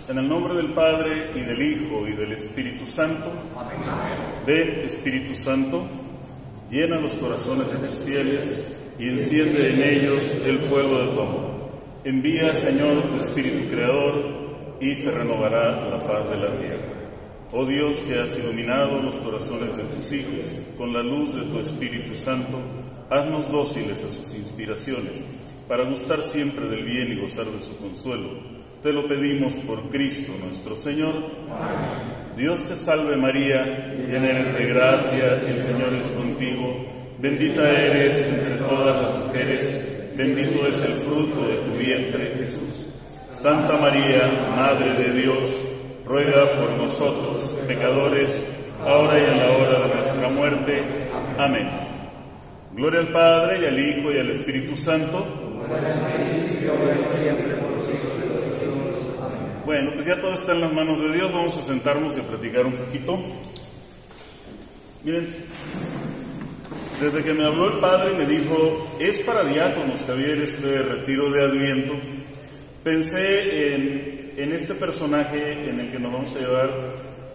En el nombre del Padre, y del Hijo, y del Espíritu Santo. Amén. Ven, Espíritu Santo, llena los corazones de tus fieles, y enciende en ellos el fuego de tu amor. Envía, Señor, tu Espíritu Creador, y se renovará la faz de la tierra. Oh Dios, que has iluminado los corazones de tus hijos con la luz de tu Espíritu Santo, haznos dóciles a sus inspiraciones, para gustar siempre del bien y gozar de su consuelo. Te lo pedimos por Cristo nuestro Señor. Amén. Dios te salve María, llena eres de gracia, el Señor es contigo. Bendita eres entre todas las mujeres, bendito es el fruto de tu vientre, Jesús. Santa María, Madre de Dios, ruega por nosotros, pecadores, ahora y en la hora de nuestra muerte. Amén. Gloria al Padre, y al Hijo, y al Espíritu Santo. Bueno, pues ya todo está en las manos de Dios. Vamos a sentarnos y a platicar un poquito. Miren, desde que me habló el Padre y me dijo, es para diáconos, Javier, este retiro de Adviento, pensé en este personaje en el que nos vamos a llevar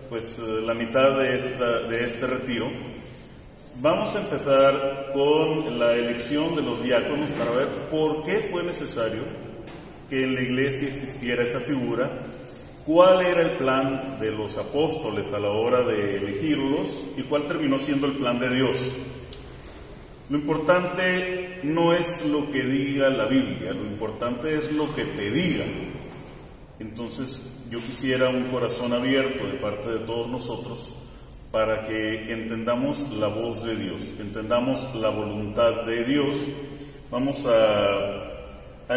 pues la mitad de este retiro. Vamos a empezar con la elección de los diáconos para ver por qué fue necesario que en la iglesia existiera esa figura, cuál era el plan de los apóstoles a la hora de elegirlos y cuál terminó siendo el plan de Dios. Lo importante no es lo que diga la Biblia, lo importante es lo que te diga. Entonces yo quisiera un corazón abierto de parte de todos nosotros para que entendamos la voz de Dios, entendamos la voluntad de Dios. Vamos a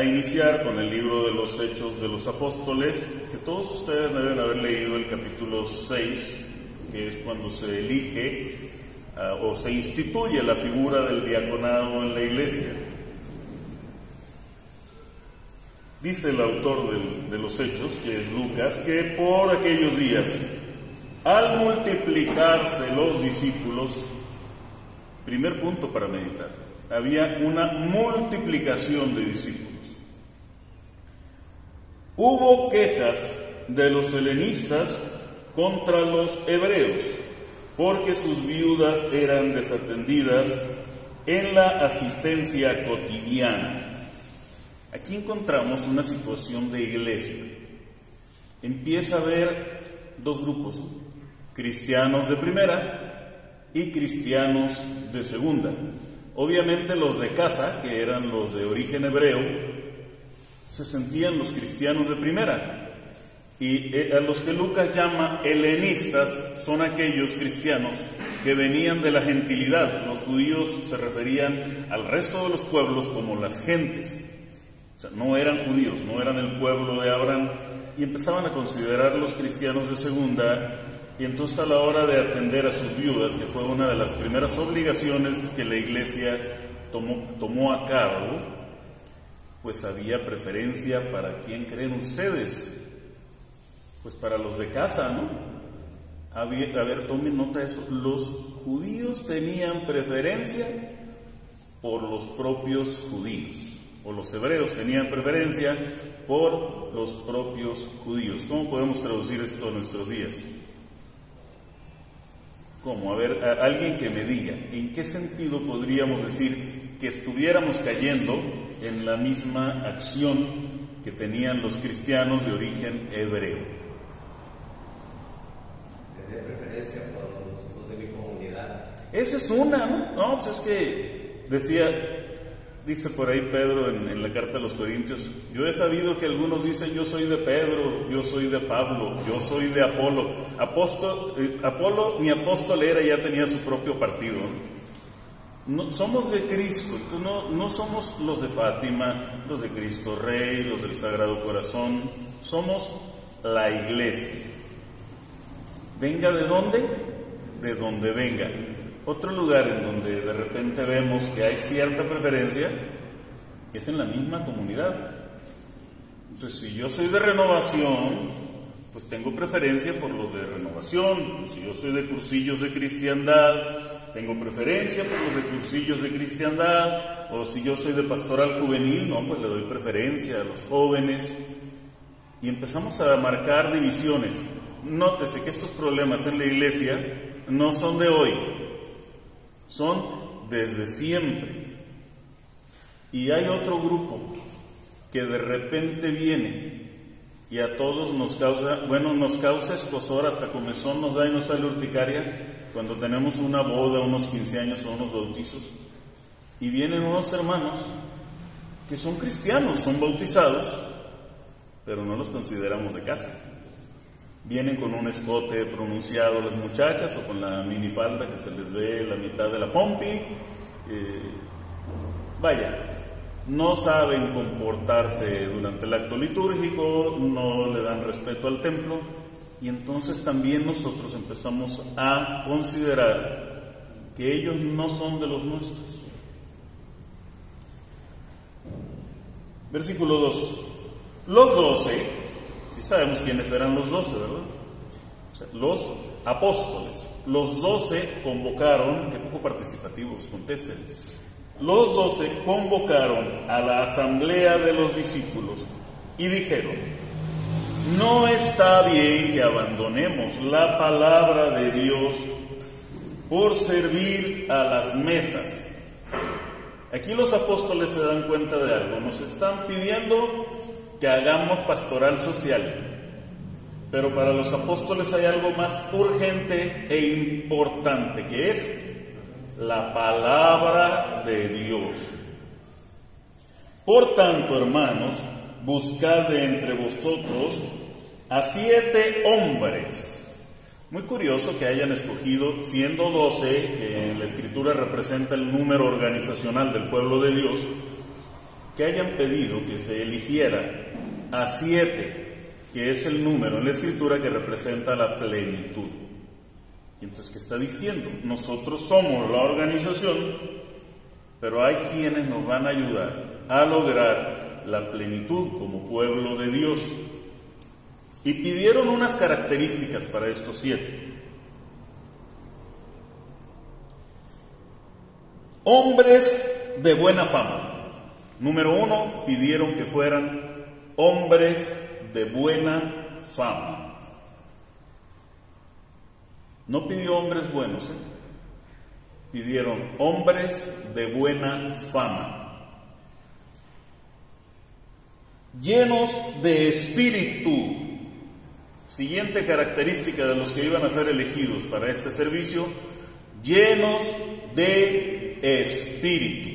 iniciar con el libro de los Hechos de los Apóstoles, que todos ustedes deben haber leído el capítulo 6, que es cuando se elige o se instituye la figura del diaconado en la iglesia. Dice el autor de los Hechos, que es Lucas, que por aquellos días, al multiplicarse los discípulos, primer punto para meditar, había una multiplicación de discípulos. Hubo quejas de los helenistas contra los hebreos, porque sus viudas eran desatendidas en la asistencia cotidiana. Aquí encontramos una situación de iglesia. Empieza a haber dos grupos, cristianos de primera y cristianos de segunda. Obviamente los de casa, que eran los de origen hebreo, se sentían los cristianos de primera, y a los que Lucas llama helenistas son aquellos cristianos que venían de la gentilidad. Los judíos se referían al resto de los pueblos como las gentes, o sea, no eran judíos, no eran el pueblo de Abraham, y empezaban a considerar los cristianos de segunda. Y entonces, a la hora de atender a sus viudas, que fue una de las primeras obligaciones que la iglesia tomó a cabo, pues había preferencia. ¿Para quién creen ustedes? Pues para los de casa, ¿no? A ver, tomen nota de eso. Los judíos tenían preferencia por los propios judíos, o los hebreos tenían preferencia por los propios judíos. ¿Cómo podemos traducir esto en nuestros días? ¿Cómo? A ver, alguien que me diga, ¿en qué sentido podríamos decir que estuviéramos cayendo en la misma acción que tenían los cristianos de origen hebreo? Tener preferencia por los de mi comunidad. Esa es una, ¿no? No, pues es que dice por ahí Pedro en la carta a los Corintios, yo he sabido que algunos dicen yo soy de Pedro, yo soy de Pablo, yo soy de Apolo. Apolo, ni apóstol era, ya tenía su propio partido. No, somos de Cristo, no somos los de Fátima, los de Cristo Rey, los del Sagrado Corazón, somos la iglesia. ¿Venga de dónde? De donde venga. Otro lugar en donde de repente vemos que hay cierta preferencia es en la misma comunidad. Entonces, si yo soy de Renovación, pues tengo preferencia por los de Renovación. Si yo soy de Cursillos de Cristiandad, tengo preferencia por los de Cursillos de Cristiandad. O si yo soy de Pastoral Juvenil, no, pues le doy preferencia a los jóvenes. y empezamos a marcar divisiones. Nótese que estos problemas en la iglesia no son de hoy, son desde siempre. Y hay otro grupo que de repente viene y a todos nos causa escozor, hasta comezón nos da y nos sale urticaria cuando tenemos una boda, unos 15 años o unos bautizos. Y vienen unos hermanos que son cristianos, son bautizados, pero no los consideramos de casa. Vienen con un escote pronunciado las muchachas, o con la minifalda que se les ve la mitad de la pompi. No saben comportarse durante el acto litúrgico, no le dan respeto al templo, y entonces también nosotros empezamos a considerar que ellos no son de los nuestros. Versículo 2. Los 12, sí sabemos quiénes eran los 12, ¿verdad? O sea, los apóstoles. Los 12 convocaron, qué poco participativos, contesten. Los 12 convocaron a la asamblea de los discípulos y dijeron: no está bien que abandonemos la palabra de Dios por servir a las mesas. Aquí los apóstoles se dan cuenta de algo. Nos están pidiendo que hagamos pastoral social, pero para los apóstoles hay algo más urgente e importante, que es la palabra de Dios. Por tanto, hermanos, buscad de entre vosotros a 7 hombres. Muy curioso que hayan escogido, siendo 12, que en la Escritura representa el número organizacional del pueblo de Dios, que hayan pedido que se eligiera a 7, que es el número en la Escritura que representa la plenitud. Y entonces, ¿qué está diciendo? Nosotros somos la organización, pero hay quienes nos van a ayudar a lograr la plenitud como pueblo de Dios. Y pidieron unas características para estos 7. Hombres de buena fama. Número 1, pidieron que fueran hombres de buena fama. No pidió hombres buenos, pidieron hombres de buena fama, llenos de espíritu. Siguiente característica de los que iban a ser elegidos para este servicio: llenos de espíritu.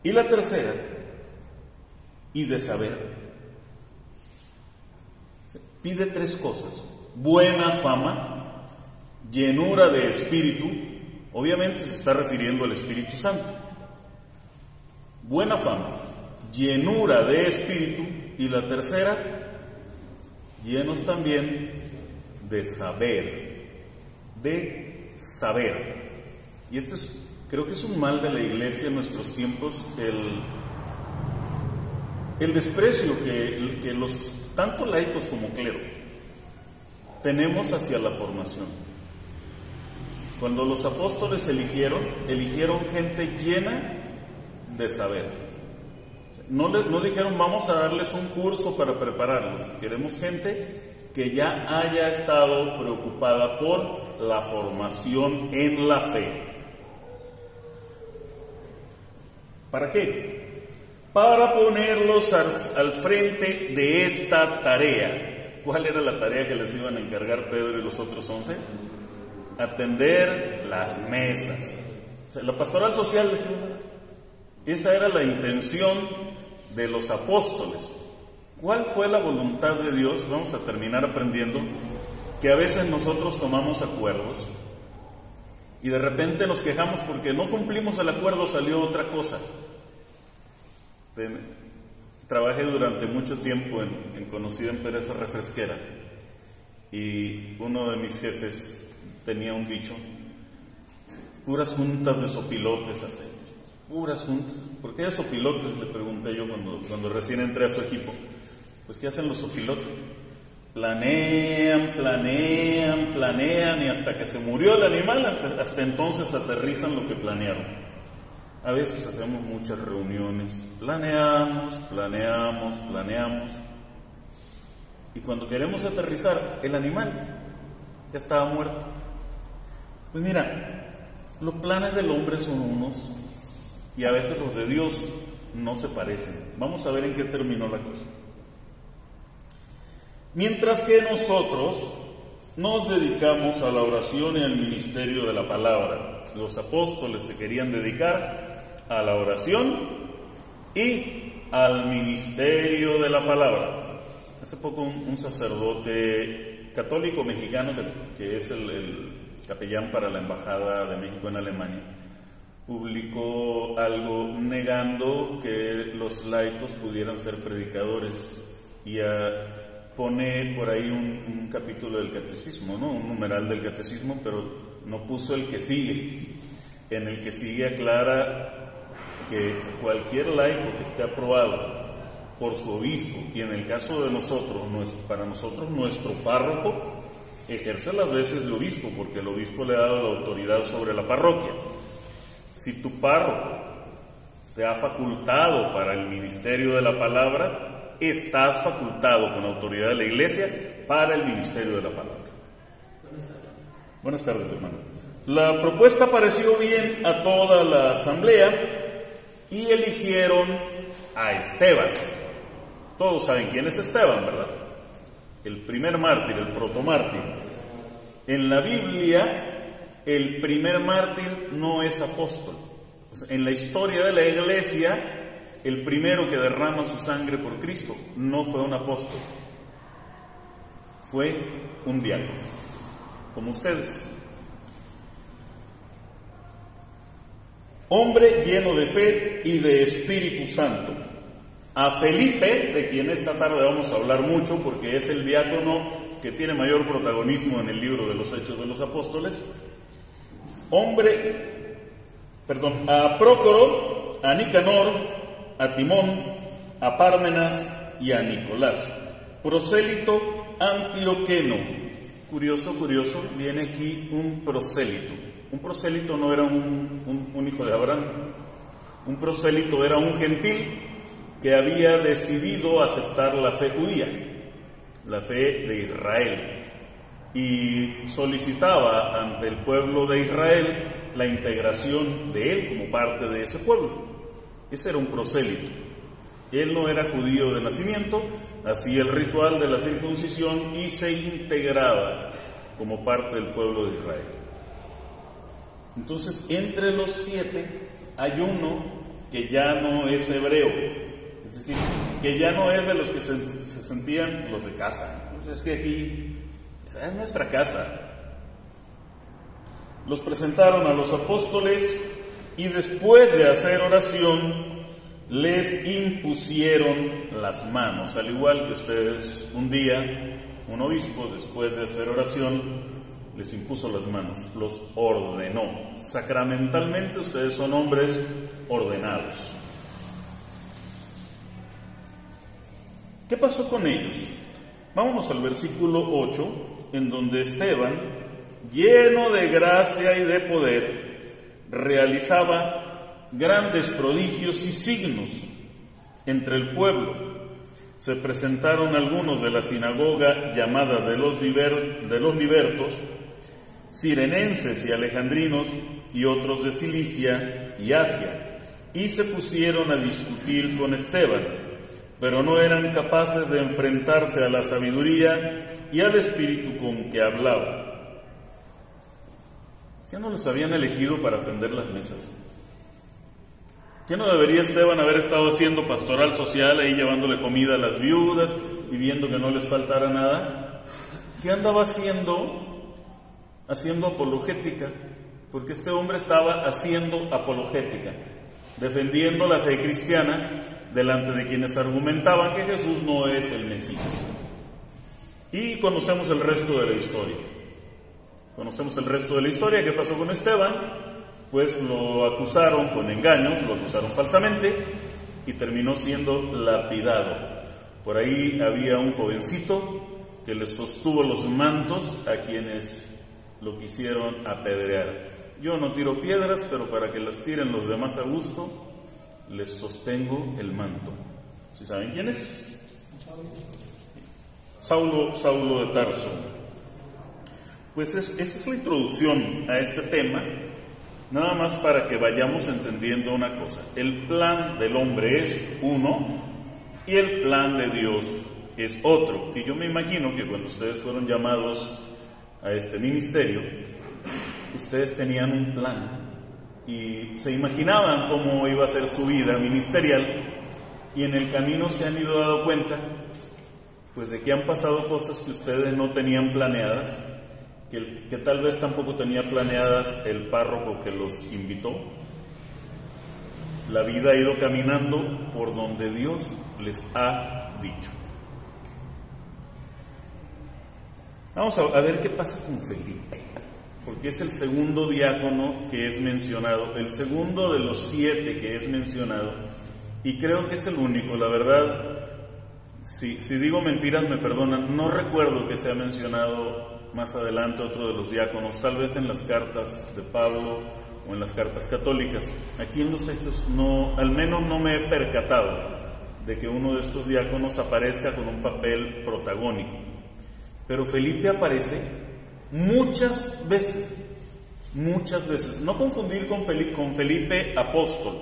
Y la tercera, y de saber. Pide 3 cosas: buena fama, llenura de espíritu. Obviamente se está refiriendo al Espíritu Santo. Buena fama, llenura de espíritu, y la tercera, llenos también de saber. De saber. Y esto creo que es un mal de la iglesia en nuestros tiempos, el desprecio que los tanto laicos como clero tenemos hacia la formación. Cuando los apóstoles eligieron gente llena de saber. No dijeron vamos a darles un curso para prepararlos. Queremos gente que ya haya estado preocupada por la formación en la fe. ¿Para qué? Para ponerlos al frente de esta tarea. ¿Cuál era la tarea que les iban a encargar Pedro y los otros 11? Atender las mesas. O sea, la pastoral social, esa era la intención de los apóstoles. ¿Cuál fue la voluntad de Dios? Vamos a terminar aprendiendo que a veces nosotros tomamos acuerdos y de repente nos quejamos porque no cumplimos el acuerdo, salió otra cosa. Trabajé durante mucho tiempo en conocida empresa refresquera, y uno de mis jefes tenía un dicho: puras juntas de sopilotes hacemos, puras juntas. ¿Por qué de sopilotes?, le pregunté yo cuando recién entré a su equipo. Pues ¿qué hacen los sopilotes? Planean, y hasta que se murió el animal, hasta entonces aterrizan lo que planearon. A veces hacemos muchas reuniones, planeamos, y cuando queremos aterrizar, el animal ya estaba muerto. Pues mira, los planes del hombre son unos y a veces los de Dios no se parecen. Vamos a ver en qué terminó la cosa. Mientras que nosotros nos dedicamos a la oración y al ministerio de la palabra, los apóstoles se querían dedicar a la oración y al ministerio de la palabra. Hace poco un sacerdote católico mexicano, que es el capellán para la Embajada de México en Alemania, publicó algo negando que los laicos pudieran ser predicadores y pone por ahí un capítulo del catecismo, ¿no? Un numeral del catecismo, pero no puso el que sigue. En el que sigue aclara que cualquier laico que esté aprobado por su obispo, y en el caso de nosotros, para nosotros nuestro párroco ejerce las veces de obispo, porque el obispo le ha dado la autoridad sobre la parroquia. Si tu párroco te ha facultado para el ministerio de la palabra, estás facultado con autoridad de la Iglesia para el ministerio de la palabra. Buenas tardes, hermano. La propuesta pareció bien a toda la asamblea y eligieron a Esteban. Todos saben quién es Esteban, ¿verdad? El primer mártir, el protomártir. En la Biblia, el primer mártir no es apóstol. En la historia de la Iglesia, el primero que derrama su sangre por Cristo no fue un apóstol, fue un diácono, como ustedes. Hombre lleno de fe y de Espíritu Santo. A Felipe, de quien esta tarde vamos a hablar mucho, porque es el diácono que tiene mayor protagonismo en el libro de los Hechos de los Apóstoles. A Prócoro, a Nicanor, a Timón, a Pármenas y a Nicolás, prosélito antioqueno. Curioso, viene aquí un prosélito. Un prosélito no era un hijo de Abraham. Un prosélito era un gentil que había decidido aceptar la fe judía, la fe de Israel, y solicitaba ante el pueblo de Israel la integración de él como parte de ese pueblo. Ese era un prosélito. Él no era judío de nacimiento, hacía el ritual de la circuncisión y se integraba como parte del pueblo de Israel. Entonces, entre los 7 hay uno que ya no es hebreo, es decir, que ya no es de los que se sentían los de casa. Entonces, es que aquí es nuestra casa. Los presentaron a los apóstoles y después de hacer oración les impusieron las manos, al igual que ustedes. Un día un obispo, después de hacer oración, les impuso las manos, los ordenó. Sacramentalmente ustedes son hombres ordenados. ¿Qué pasó con ellos? Vámonos al versículo 8, en donde Esteban, lleno de gracia y de poder, realizaba grandes prodigios y signos entre el pueblo. Se presentaron algunos de la sinagoga llamada de los libertos, cirenenses y alejandrinos, y otros de Cilicia y Asia, y se pusieron a discutir con Esteban, pero no eran capaces de enfrentarse a la sabiduría y al espíritu con que hablaba. ¿Qué no los habían elegido para atender las mesas? ¿Qué no debería Esteban haber estado haciendo pastoral social ahí, llevándole comida a las viudas y viendo que no les faltara nada? ¿Qué andaba haciendo? Haciendo apologética, porque este hombre estaba haciendo apologética, defendiendo la fe cristiana delante de quienes argumentaban que Jesús no es el Mesías. Y conocemos el resto de la historia. ¿Qué pasó con Esteban? Pues lo acusaron con engaños, lo acusaron falsamente y terminó siendo lapidado. Por ahí había un jovencito que le sostuvo los mantos a quienes lo quisieron apedrear. Yo no tiro piedras, pero para que las tiren los demás a gusto, les sostengo el manto. ¿Sí saben quién es? Saulo de Tarso. Pues esa es la introducción a este tema, nada más para que vayamos entendiendo una cosa. El plan del hombre es uno y el plan de Dios es otro. Y yo me imagino que cuando ustedes fueron llamados a este ministerio, ustedes tenían un plan y se imaginaban cómo iba a ser su vida ministerial, y en el camino se han ido dando cuenta pues de que han pasado cosas que ustedes no tenían planeadas, que tal vez tampoco tenía planeadas el párroco que los invitó. La vida ha ido caminando por donde Dios les ha dicho. Vamos a ver qué pasa con Felipe, porque es el segundo diácono que es mencionado, el segundo de los 7 que es mencionado, y creo que es el único. La verdad, si digo mentiras me perdonan, no recuerdo que se ha mencionado más adelante otro de los diáconos, tal vez en las cartas de Pablo o en las cartas católicas. Aquí en los Hechos no, al menos no me he percatado de que uno de estos diáconos aparezca con un papel protagónico. Pero Felipe aparece muchas veces. No confundir con Felipe apóstol.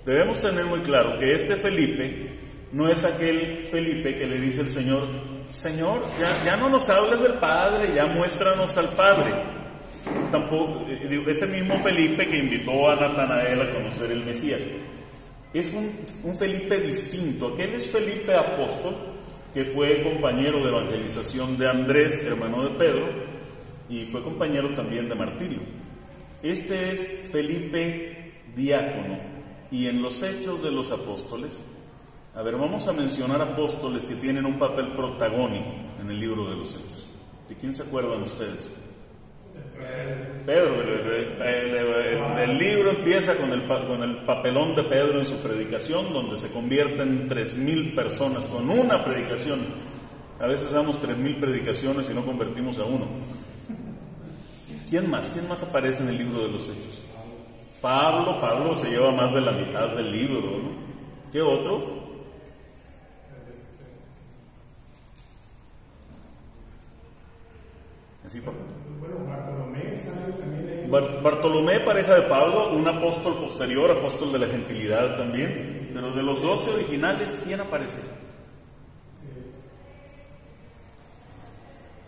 Debemos tener muy claro que este Felipe no es aquel Felipe que le dice el Señor: Señor, ya no nos hables del Padre, ya muéstranos al Padre. Tampoco, ese mismo Felipe que invitó a Natanael a conocer el Mesías. Es un Felipe distinto. Aquel es Felipe apóstol, que fue compañero de evangelización de Andrés, hermano de Pedro, y fue compañero también de martirio. Este es Felipe diácono. Y en los Hechos de los Apóstoles, a ver, vamos a mencionar apóstoles que tienen un papel protagónico en el libro de los Hechos. ¿De quién se acuerdan ustedes? Pedro. El libro empieza con el papelón de Pedro en su predicación, donde se convierten 3,000 personas con una predicación. A veces damos 3,000 predicaciones y no convertimos a uno. ¿Quién más aparece en el libro de los Hechos? Pablo se lleva más de la mitad del libro, ¿no? ¿Qué otro? ¿Así, Pablo? Bueno, Bartolomé sale también. Bartolomé, pareja de Pablo, un apóstol posterior, apóstol de la gentilidad también. Pero de los 12 originales, ¿quién aparece?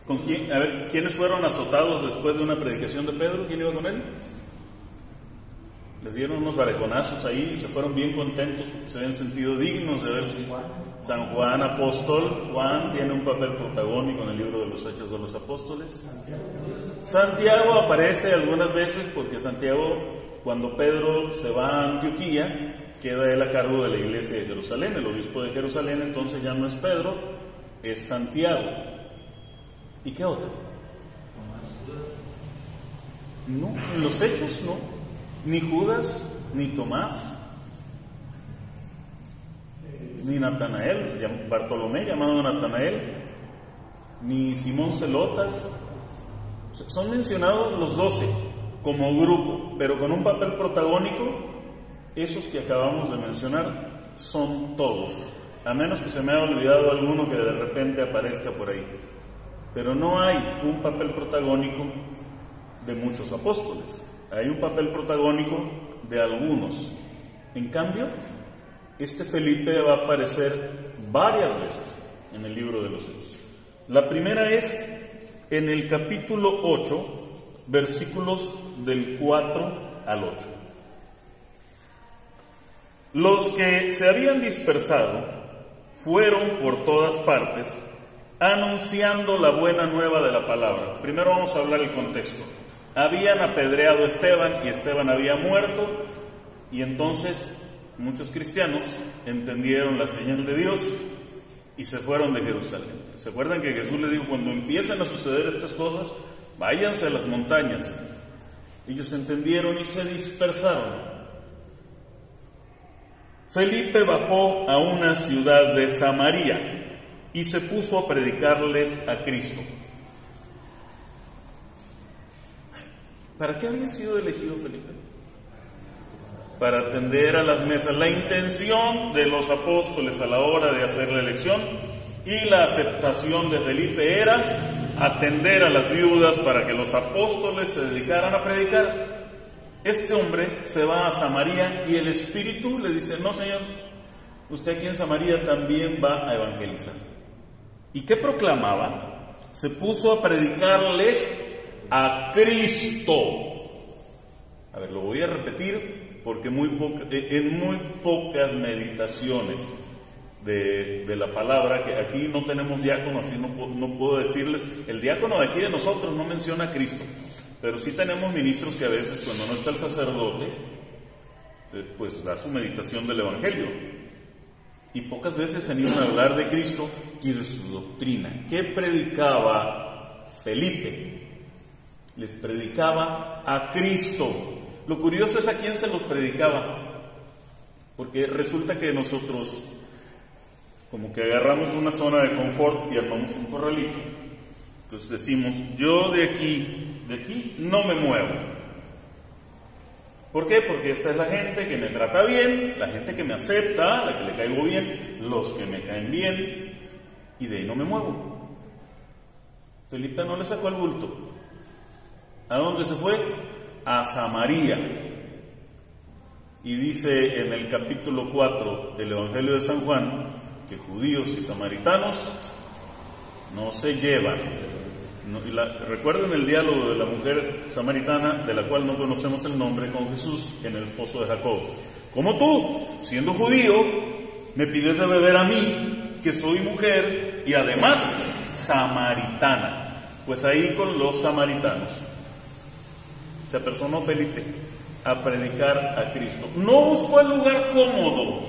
¿Con quién? A ver, ¿quiénes fueron azotados después de una predicación de Pedro? ¿Quién iba con él? Les dieron unos barejonazos ahí y se fueron bien contentos porque se habían sentido dignos de verse. San Juan, apóstol. Juan tiene un papel protagónico en el libro de los Hechos de los Apóstoles. Santiago aparece algunas veces porque Santiago, cuando Pedro se va a Antioquía, queda él a cargo de la iglesia de Jerusalén, el obispo de Jerusalén. Entonces ya no es Pedro, es Santiago. ¿Y qué otro? No, en los Hechos no. Ni Judas, ni Tomás, ni Natanael, Bartolomé llamado Natanael, ni Simón Celotas. Son mencionados los 12 como grupo, pero con un papel protagónico. Esos que acabamos de mencionar son todos, a menos que se me haya olvidado alguno que de repente aparezca por ahí. Pero no hay un papel protagónico de muchos apóstoles. Hay un papel protagónico de algunos. En cambio, este Felipe va a aparecer varias veces en el libro de los Hechos. La primera es en el capítulo 8, versículos del 4 al 8. Los que se habían dispersado fueron por todas partes anunciando la buena nueva de la palabra. Primero vamos a hablar el contexto. Habían apedreado a Esteban y Esteban había muerto, y entonces muchos cristianos entendieron la señal de Dios y se fueron de Jerusalén. ¿Se acuerdan que Jesús les dijo: cuando empiecen a suceder estas cosas, váyanse a las montañas? Ellos entendieron y se dispersaron. Felipe bajó a una ciudad de Samaria y se puso a predicarles a Cristo. ¿Para qué había sido elegido Felipe? Para atender a las mesas. La intención de los apóstoles a la hora de hacer la elección y la aceptación de Felipe era atender a las viudas para que los apóstoles se dedicaran a predicar. Este hombre se va a Samaria y el Espíritu le dice: no, Señor, usted aquí en Samaria también va a evangelizar. ¿Y qué proclamaba? Se puso a predicarles a Cristo. A ver, lo voy a repetir porque en muy pocas meditaciones de la palabra, que aquí no tenemos diácono, así no puedo decirles. El diácono de aquí de nosotros no menciona a Cristo, pero sí tenemos ministros que a veces, cuando no está el sacerdote, pues da su meditación del Evangelio. Y pocas veces se animan a hablar de Cristo y de su doctrina. ¿Qué predicaba Felipe? Les predicaba a Cristo. Lo curioso es a quién se los predicaba, porque resulta que nosotros como que agarramos una zona de confort y armamos un corralito. Entonces decimos: yo de aquí no me muevo. ¿Por qué? Porque esta es la gente que me trata bien, la gente que me acepta, la que le caigo bien, los que me caen bien, y de ahí no me muevo. Felipe no le sacó el bulto. ¿A dónde se fue? A Samaria. Y dice en el capítulo 4 del Evangelio de San Juan que judíos y samaritanos no se llevan. Recuerden el diálogo de la mujer samaritana, de la cual no conocemos el nombre, con Jesús en el pozo de Jacob. ¿Cómo tú, siendo judío, me pides de beber a mí, que soy mujer y además samaritana? Pues ahí con los samaritanos se apersonó Felipe a predicar a Cristo. No buscó el lugar cómodo.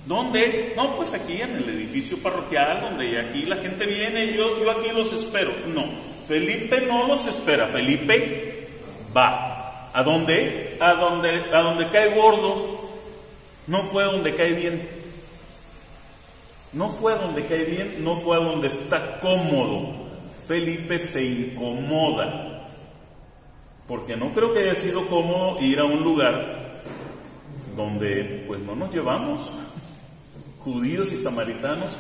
¿Dónde? No, pues aquí en el edificio parroquial, donde aquí la gente viene, yo aquí los espero. No, Felipe no los espera. Felipe va. ¿A dónde? A donde cae gordo. No fue a donde cae bien. No fue a donde cae bien, no fue a donde está cómodo. Felipe se incomoda. Porque no creo que haya sido cómodo ir a un lugar donde pues no nos llevamos. Judíos y samaritanos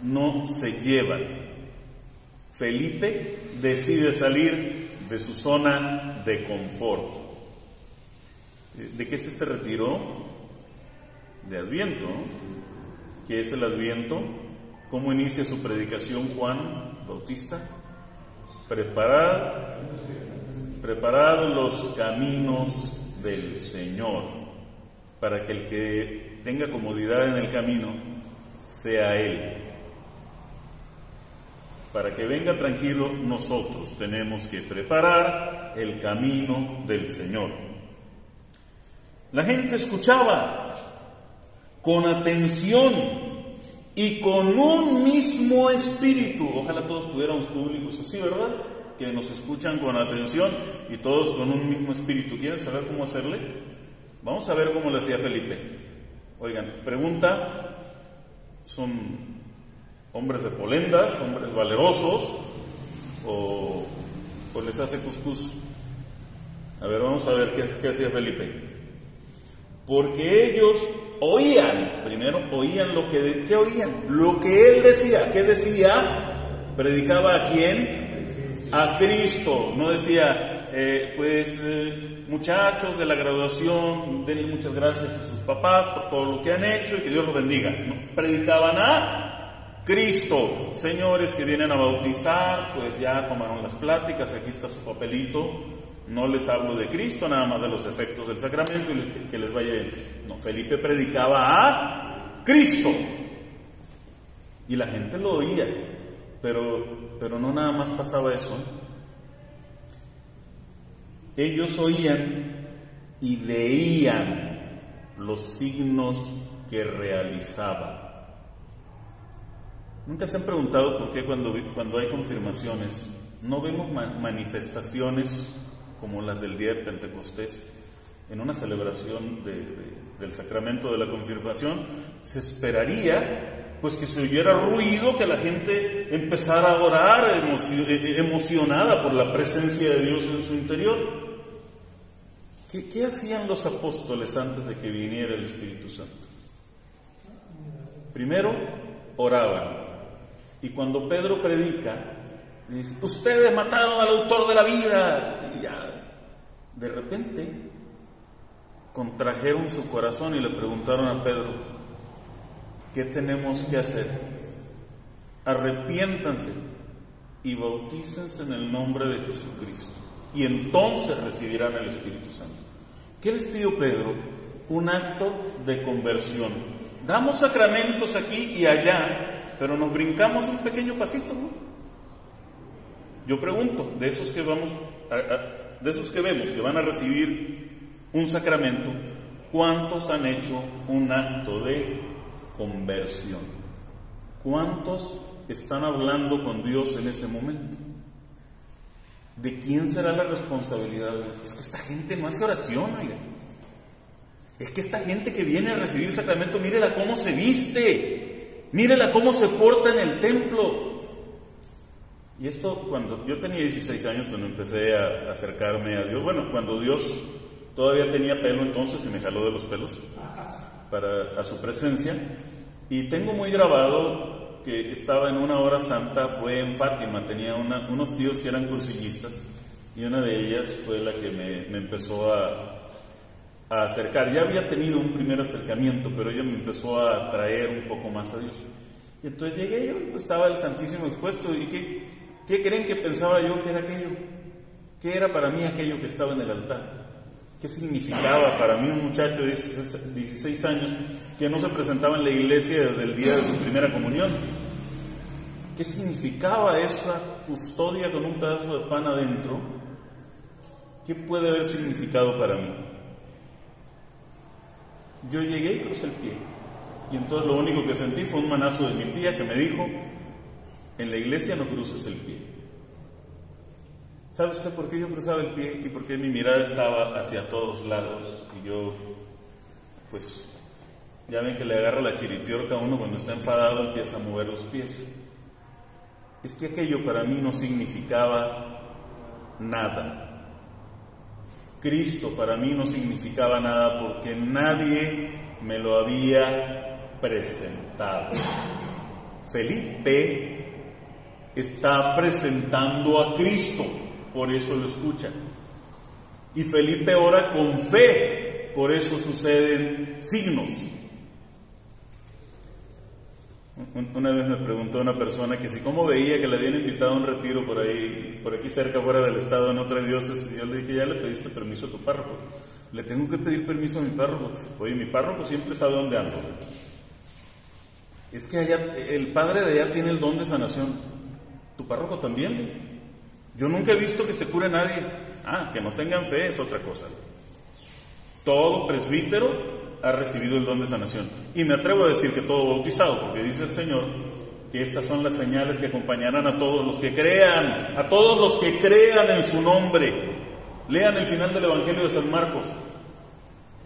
no se llevan. Felipe decide salir de su zona de confort. ¿De qué es este retiro? De Adviento. ¿Qué es el Adviento? ¿Cómo inicia su predicación Juan Bautista? Preparad los caminos del Señor, para que el que tenga comodidad en el camino sea Él. Para que venga tranquilo, nosotros tenemos que preparar el camino del Señor. La gente escuchaba con atención y con un mismo espíritu. Ojalá todos tuviéramos públicos así, ¿verdad? Que nos escuchan con atención y todos con un mismo espíritu. ¿Quieren saber cómo hacerle? Vamos a ver cómo le hacía Felipe. Oigan, pregunta: ¿son hombres de polendas, hombres valerosos, o les hace cuscús? A ver, vamos a ver qué hacía Felipe. Porque ellos oían, primero oían ¿qué oían? Lo que él decía. ¿Qué decía? ¿Predicaba a quién? A Cristo. No decía, muchachos de la graduación, denle muchas gracias a sus papás por todo lo que han hecho y que Dios los bendiga. No, predicaban a Cristo. Señores que vienen a bautizar, pues ya tomaron las pláticas, aquí está su papelito. No les hablo de Cristo, nada más de los efectos del sacramento y que les vaya bien. No, Felipe predicaba a Cristo. Y la gente lo oía, pero no nada más pasaba eso. Ellos oían y veían los signos que realizaba. ¿Nunca se han preguntado por qué cuando hay confirmaciones no vemos manifestaciones como las del día de Pentecostés? En una celebración del sacramento de la confirmación se esperaría pues que se oyera ruido, que la gente empezara a orar emocionada por la presencia de Dios en su interior. ¿Qué hacían los apóstoles antes de que viniera el Espíritu Santo? Primero, oraban. Y cuando Pedro predica, dice: ustedes mataron al autor de la vida. Y ya, de repente, contrajeron su corazón y le preguntaron a Pedro: ¿qué tenemos que hacer? Arrepiéntanse y bautícense en el nombre de Jesucristo, y entonces recibirán el Espíritu Santo. ¿Qué les pidió Pedro? Un acto de conversión. Damos sacramentos aquí y allá, pero nos brincamos un pequeño pasito, ¿no? Yo pregunto, de esos que vemos que van a recibir un sacramento, ¿cuántos han hecho un acto de conversión? ¿Cuántos están hablando con Dios en ese momento? ¿De quién será la responsabilidad? Es que esta gente no hace oración, oiga. Es que esta gente que viene a recibir sacramento, mírela cómo se viste, mírela cómo se porta en el templo. Y esto, cuando yo tenía 16 años, cuando empecé a acercarme a Dios, bueno, cuando Dios todavía tenía pelo entonces y me jaló de los pelos a su presencia, y tengo muy grabado que estaba en una hora santa, fue en Fátima, tenía unos tíos que eran cursillistas, y una de ellas fue la que me empezó a acercar. Ya había tenido un primer acercamiento, pero ella me empezó a atraer un poco más a Dios. Y entonces llegué yo y pues estaba el Santísimo expuesto, y ¿qué creen que pensaba yo que era aquello? ¿Qué era para mí aquello que estaba en el altar? ¿Qué significaba para mí un muchacho de 16 años que no se presentaba en la iglesia desde el día de su primera comunión? ¿Qué significaba esa custodia con un pedazo de pan adentro? ¿Qué puede haber significado para mí? Yo llegué y crucé el pie, y entonces lo único que sentí fue un manazo de mi tía que me dijo: en la iglesia no cruces el pie. ¿Sabes qué? ¿Por qué yo cruzaba el pie? Y por qué mi mirada estaba hacia todos lados, y yo, pues, ya ven que le agarra la chiripiorca a uno cuando está enfadado, empieza a mover los pies. Es que aquello para mí no significaba nada. Cristo para mí no significaba nada porque nadie me lo había presentado. Felipe está presentando a Cristo, por eso lo escuchan. Y Felipe ora con fe, por eso suceden signos. Una vez me preguntó una persona que si cómo veía que le habían invitado a un retiro por ahí, por aquí cerca, fuera del estado, en otra diócesis, y yo le dije: ¿ya le pediste permiso a tu párroco? Le tengo que pedir permiso a mi párroco. Oye, mi párroco siempre sabe dónde ando. Es que allá, el padre de allá tiene el don de sanación. ¿Tu párroco también? Yo nunca he visto que se cure nadie. Que no tengan fe es otra cosa. Todo presbítero ha recibido el don de sanación, y me atrevo a decir que todo bautizado, porque dice el Señor que estas son las señales que acompañarán a todos los que crean, a todos los que crean en su nombre. Lean el final del Evangelio de San Marcos: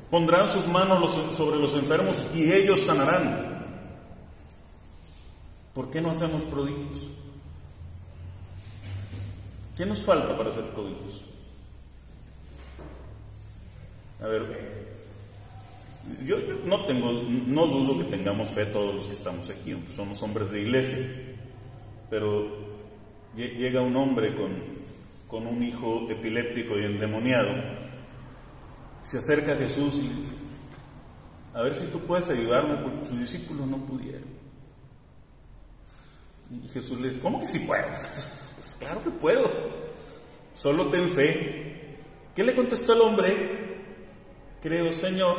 pondrán sus manos sobre los enfermos y ellos sanarán. ¿Por qué no hacemos prodigios? ¿Qué nos falta para hacer prodigios? A ver, yo no dudo que tengamos fe todos los que estamos aquí, somos hombres de iglesia, pero llega un hombre con un hijo epiléptico y endemoniado, se acerca a Jesús y le dice: a ver si tú puedes ayudarme, porque tus discípulos no pudieron. Y Jesús le dice: ¿cómo que sí puedo? Pues claro que puedo, solo ten fe. ¿Qué le contestó el hombre? Creo, Señor,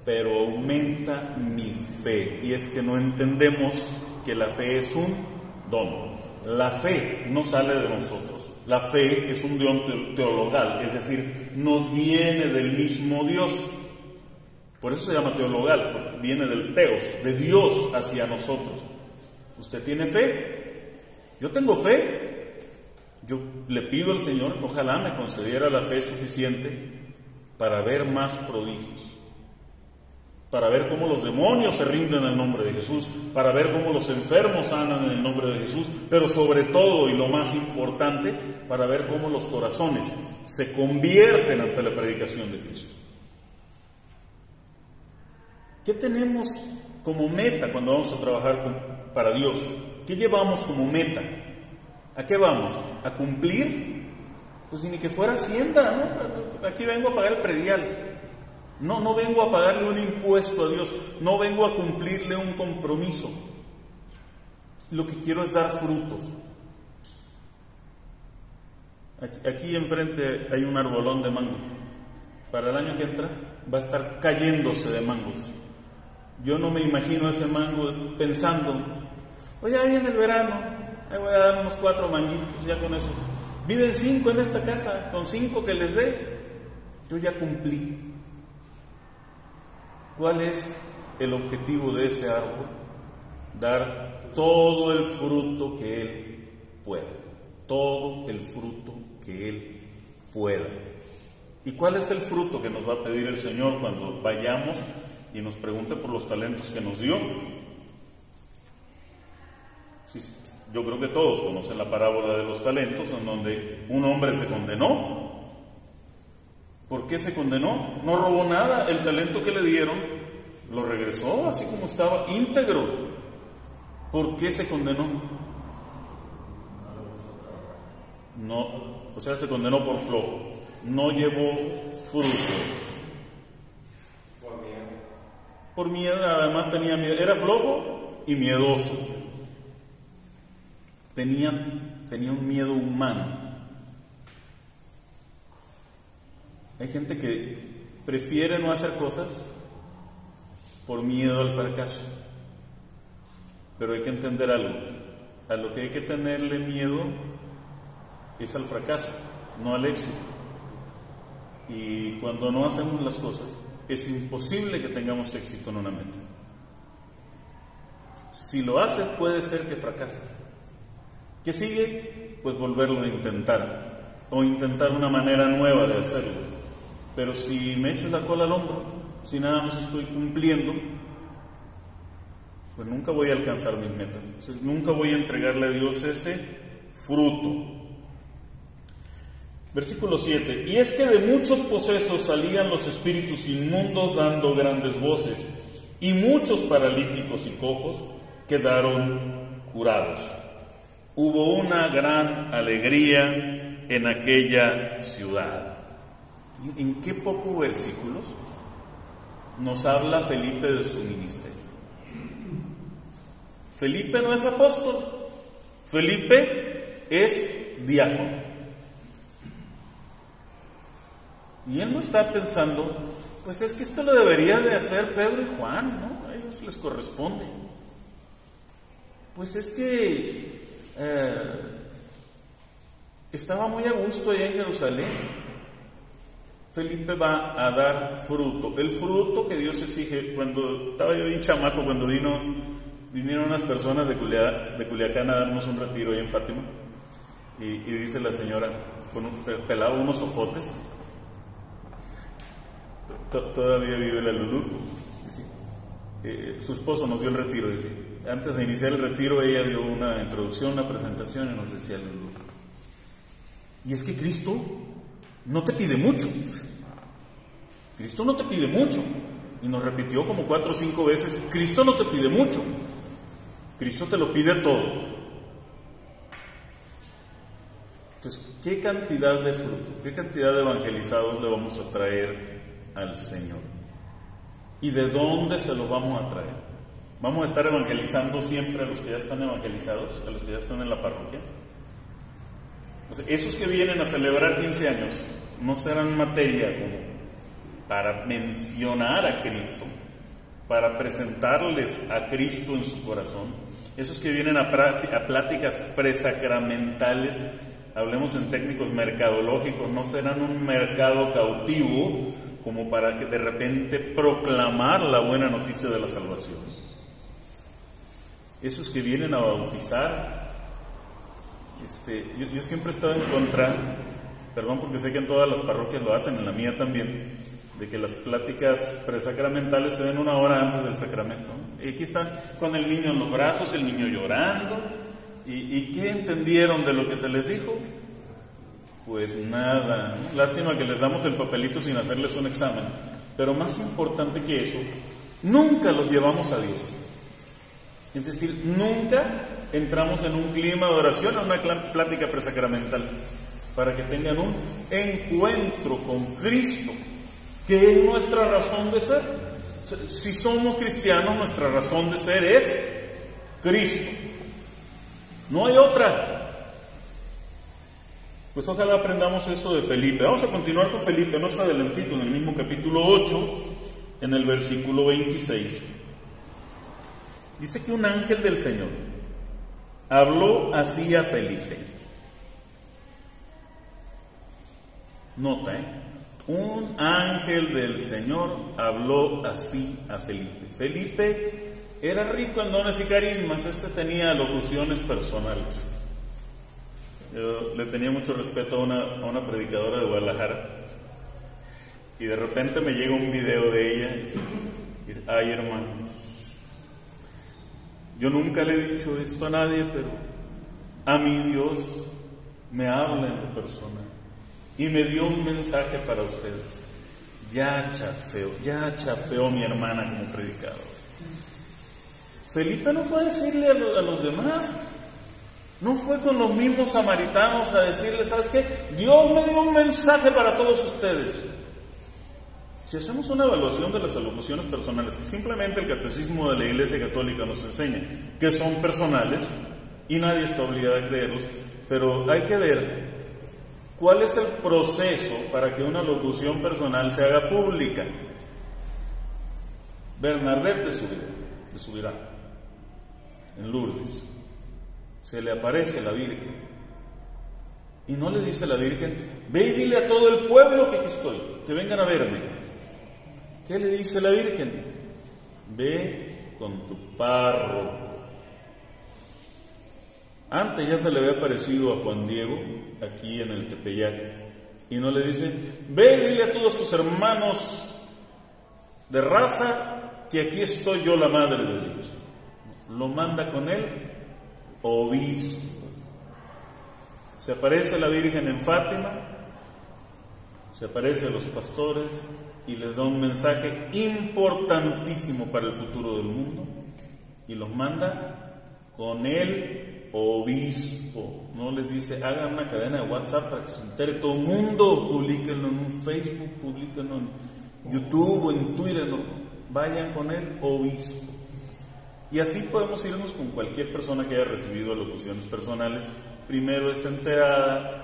pero aumenta mi fe. Y es que no entendemos que la fe es un don. La fe no sale de nosotros. La fe es un don teologal, es decir, nos viene del mismo Dios. Por eso se llama teologal, porque viene del teos, de Dios hacia nosotros. ¿Usted tiene fe? Yo tengo fe. Yo le pido al Señor, ojalá me concediera la fe suficiente para ver más prodigios, para ver cómo los demonios se rinden en el nombre de Jesús, para ver cómo los enfermos sanan en el nombre de Jesús, pero sobre todo, y lo más importante, para ver cómo los corazones se convierten ante la predicación de Cristo. ¿Qué tenemos como meta cuando vamos a trabajar para Dios? ¿Qué llevamos como meta? ¿A qué vamos? ¿A cumplir? Pues ni que fuera Hacienda, ¿no? Aquí vengo a pagar el predial. No vengo a pagarle un impuesto a Dios, no vengo a cumplirle un compromiso. Lo que quiero es dar frutos. Aquí enfrente hay un arbolón de mango. Para el año que entra va a estar cayéndose de mangos. Yo no me imagino ese mango pensando, oye, ya viene el verano, ahí voy a dar unos 4 manguitos, ya con eso. Viven 5 en esta casa, con 5 que les dé, yo ya cumplí. ¿Cuál es el objetivo de ese árbol? Dar todo el fruto que él pueda. Todo el fruto que él pueda. ¿Y cuál es el fruto que nos va a pedir el Señor cuando vayamos y nos pregunte por los talentos que nos dio? Sí, yo creo que todos conocen la parábola de los talentos, en donde un hombre se condenó. ¿Por qué se condenó? No robó nada, el talento que le dieron lo regresó así como estaba, íntegro. ¿Por qué se condenó? No, o sea, se condenó por flojo, no llevó fruto. Por miedo, además tenía miedo, era flojo y miedoso. Tenía un miedo humano. Hay gente que prefiere no hacer cosas por miedo al fracaso. Pero hay que entender algo. A lo que hay que tenerle miedo es al fracaso, no al éxito. Y cuando no hacemos las cosas, es imposible que tengamos éxito en una meta. Si lo haces, puede ser que fracases. ¿Qué sigue? Pues volverlo a intentar, o intentar una manera nueva de hacerlo. Pero si me echo la cola al hombro, si nada más estoy cumpliendo, pues nunca voy a alcanzar mis metas. Entonces, nunca voy a entregarle a Dios ese fruto. Versículo 7. Y es que de muchos posesos salían los espíritus inmundos dando grandes voces, y muchos paralíticos y cojos quedaron curados. Hubo una gran alegría en aquella ciudad. ¿En qué pocos versículos nos habla Felipe de su ministerio? Felipe no es apóstol, Felipe es diácono. Y él no está pensando, pues es que esto lo debería de hacer Pedro y Juan, ¿no? A ellos les corresponde. Pues es que estaba muy a gusto allá en Jerusalén. Felipe va a dar fruto, el fruto que Dios exige. Cuando estaba yo bien chamaco, cuando vinieron unas personas de Culiacán a darnos un retiro ahí en Fátima, y dice la señora, pelaba unos ojotes, todavía vive la Lulú, su esposo nos dio el retiro, dice, antes de iniciar el retiro ella dio una introducción, una presentación, y nos decía Lulú, y es que Cristo no te pide mucho. Cristo no te pide mucho. Y nos repitió como 4 o 5 veces, Cristo no te pide mucho. Cristo te lo pide todo. Entonces, ¿qué cantidad de fruto, qué cantidad de evangelizados le vamos a traer al Señor? ¿Y de dónde se los vamos a traer? ¿Vamos a estar evangelizando siempre a los que ya están evangelizados, a los que ya están en la parroquia? O sea, esos que vienen a celebrar 15 años no serán materia como para mencionar a Cristo, para presentarles a Cristo en su corazón. Esos que vienen a pláticas presacramentales, hablemos en técnicos mercadológicos, no serán un mercado cautivo como para que de repente proclamar la buena noticia de la salvación. Esos que vienen a bautizar, yo siempre he estado en contra, perdón porque sé que en todas las parroquias lo hacen, en la mía también, de que las pláticas presacramentales se den 1 hora antes del sacramento, ¿no? Y aquí están con el niño en los brazos, el niño llorando. ¿Y qué entendieron de lo que se les dijo? Pues nada, ¿no? Lástima que les damos el papelito sin hacerles un examen. Pero más importante que eso, nunca los llevamos a Dios. Es decir, nunca entramos en un clima de oración, en una plática presacramental, para que tengan un encuentro con Cristo, que es nuestra razón de ser. Si somos cristianos, nuestra razón de ser es Cristo. No hay otra. Pues ojalá aprendamos eso de Felipe. Vamos a continuar con Felipe más adelantito, en el mismo capítulo 8, en el versículo 26. Dice que un ángel del Señor habló así a Felipe. Nota, un ángel del Señor habló así a Felipe. Felipe era rico en dones y carismas. Tenía locuciones personales. Yo le tenía mucho respeto a una predicadora de Guadalajara, y de repente me llega un video de ella y dice: ay, hermano, yo nunca le he dicho esto a nadie, pero a mí Dios me habla en lo personal y me dio un mensaje para ustedes. Ya chafeó mi hermana como predicador. Felipe no fue a decirle a los demás. No fue con los mismos samaritanos a decirles: ¿sabes qué? Dios me dio un mensaje para todos ustedes. Si hacemos una evaluación de las alocuciones personales, que simplemente el catecismo de la Iglesia Católica nos enseña que son personales, y nadie está obligado a creerlos, pero hay que ver cuál es el proceso para que una locución personal se haga pública. Bernadette de Subirá, en Lourdes, se le aparece la Virgen y no le dice la Virgen: ve y dile a todo el pueblo que aquí estoy, que vengan a verme. ¿Qué le dice la Virgen? Ve con tu párroco. Antes ya se le había aparecido a Juan Diego aquí en el Tepeyac, y no le dice: ve y dile a todos tus hermanos de raza que aquí estoy yo, la Madre de Dios. Lo manda con él obispo. Se aparece la Virgen en Fátima, se aparece a los pastores y les da un mensaje importantísimo para el futuro del mundo, y los manda con el obispo. No les dice: hagan una cadena de WhatsApp para que se entere todo el mundo, publíquenlo en un Facebook, publíquenlo en YouTube o en Twitter. No, vayan con el obispo. Y así podemos irnos con cualquier persona que haya recibido locuciones personales. Primero es enterada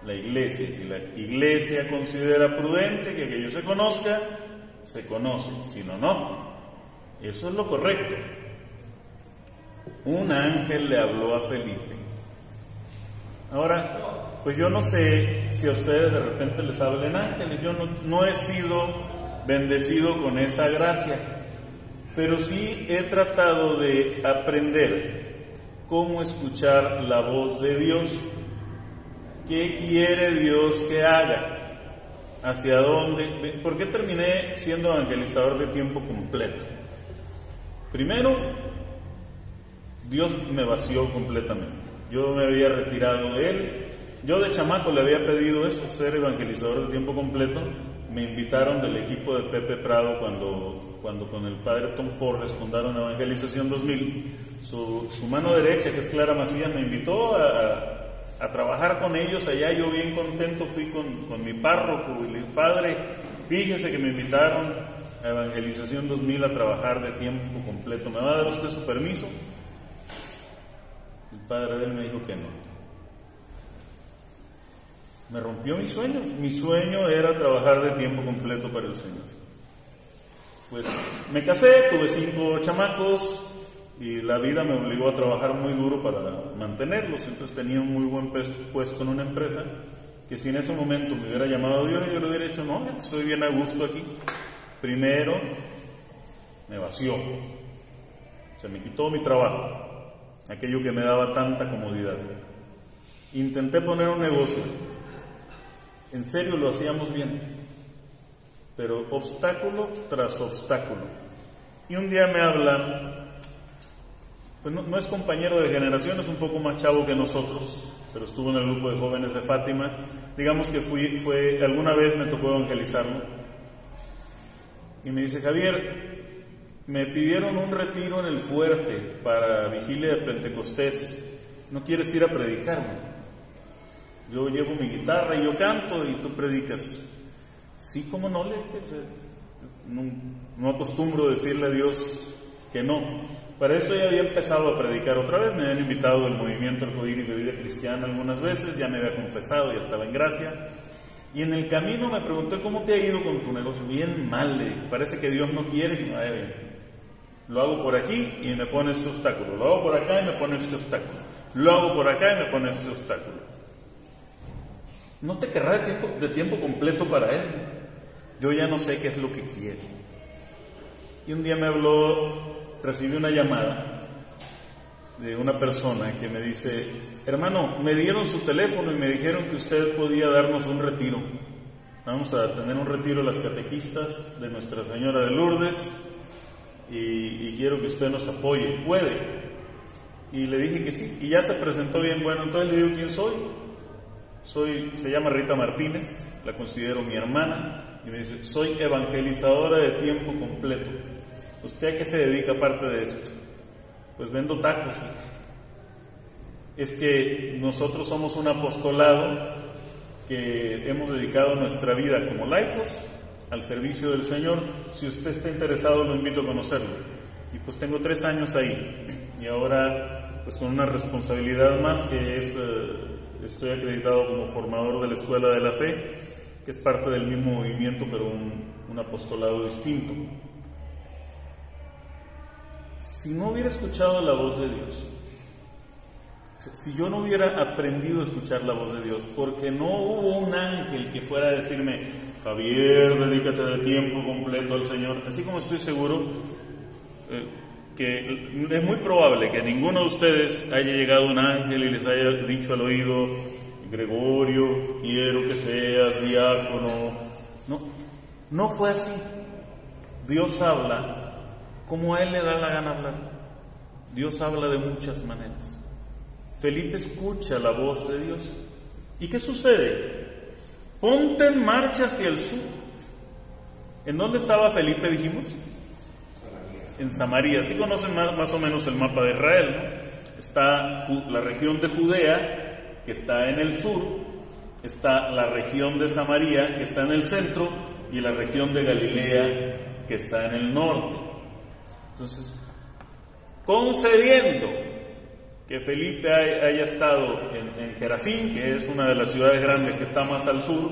la Iglesia. Si la Iglesia considera prudente que aquello se conozca, se conoce. Si no, no. Eso es lo correcto. Un ángel le habló a Felipe. Ahora, pues yo no sé si a ustedes de repente les hablen ángeles. Yo no he sido bendecido con esa gracia, pero sí he tratado de aprender cómo escuchar la voz de Dios. ¿Qué quiere Dios que haga? ¿Hacia dónde? ¿Por qué terminé siendo evangelizador de tiempo completo? Primero, Dios me vació completamente. Yo me había retirado de Él. Yo de chamaco le había pedido eso, ser evangelizador de tiempo completo. Me invitaron del equipo de Pepe Prado cuando con el padre Tom Forres fundaron Evangelización 2000. Su mano derecha, que es Clara Macías, me invitó a trabajar con ellos allá. Yo bien contento fui con mi párroco y le dije: padre, fíjese que me invitaron a Evangelización 2000 a trabajar de tiempo completo, ¿me va a dar usted su permiso? El padre de él me dijo que no. Me rompió mis sueños. Mi sueño era trabajar de tiempo completo para el Señor. Pues me casé, tuve 5 chamacos y la vida me obligó a trabajar muy duro para mantenerlos. Entonces tenía un muy buen puesto en una empresa que si en ese momento me hubiera llamado Dios, yo le hubiera dicho: no, estoy bien a gusto aquí. Primero me vació, se me quitó mi trabajo, aquello que me daba tanta comodidad. Intenté poner un negocio, en serio lo hacíamos bien, pero obstáculo tras obstáculo. Y un día me hablan, pues no es compañero de generación, es un poco más chavo que nosotros, pero estuvo en el grupo de jóvenes de Fátima. Digamos que alguna vez me tocó evangelizarlo. Y me dice: Javier, me pidieron un retiro en el Fuerte para vigilia de Pentecostés. ¿No quieres ir a predicarme? Yo llevo mi guitarra y yo canto y tú predicas. Sí, ¿cómo no? Le dije. No acostumbro decirle a Dios que no. Para esto ya había empezado a predicar otra vez. Me habían invitado del movimiento Arcoíris de Vida Cristiana algunas veces. Ya me había confesado, ya estaba en gracia. Y en el camino me pregunté: ¿cómo te ha ido con tu negocio? Bien mal, le dije. Parece que Dios no quiere que me vaya bien. Lo hago por aquí y me pone este obstáculo. Lo hago por acá y me pone este obstáculo. Lo hago por acá y me pone este obstáculo. No te querrá de tiempo completo para Él. Yo ya no sé qué es lo que quiere. Y un día recibí una llamada de una persona que me dice: hermano, me dieron su teléfono y me dijeron que usted podía darnos un retiro. Vamos a tener un retiro de las catequistas de Nuestra Señora de Lourdes y quiero que usted nos apoye. ¿Puede? Y le dije que sí, y ya se presentó bien. Bueno, entonces le digo quién soy. Se llama Rita Martínez, la considero mi hermana, y me dice: soy evangelizadora de tiempo completo. ¿Usted a qué se dedica aparte de esto? Pues vendo tacos. Es que nosotros somos un apostolado que hemos dedicado nuestra vida como laicos al servicio del Señor. Si usted está interesado, lo invito a conocerlo. Y pues tengo 3 años ahí, y ahora pues con una responsabilidad más, que es... estoy acreditado como formador de la Escuela de la Fe, que es parte del mismo movimiento, pero un apostolado distinto. Si no hubiera escuchado la voz de Dios, si yo no hubiera aprendido a escuchar la voz de Dios, porque no hubo un ángel que fuera a decirme: Javier, dedícate de tiempo completo al Señor, así como estoy seguro que es muy probable que a ninguno de ustedes haya llegado un ángel y les haya dicho al oído: Gregorio, quiero que seas diácono. No fue así. Dios habla como a Él le da la gana hablar. Dios habla de muchas maneras. Felipe escucha la voz de Dios. ¿Y qué sucede? Ponte en marcha hacia el sur. ¿En dónde estaba Felipe, dijimos? En Samaria. Sí conocen más o menos el mapa de Israel, ¿no? Está la región de Judea, que está en el sur, está la región de Samaria, que está en el centro, y la región de Galilea, que está en el norte. Entonces, concediendo que Felipe haya estado en Gerazín, que es una de las ciudades grandes que está más al sur,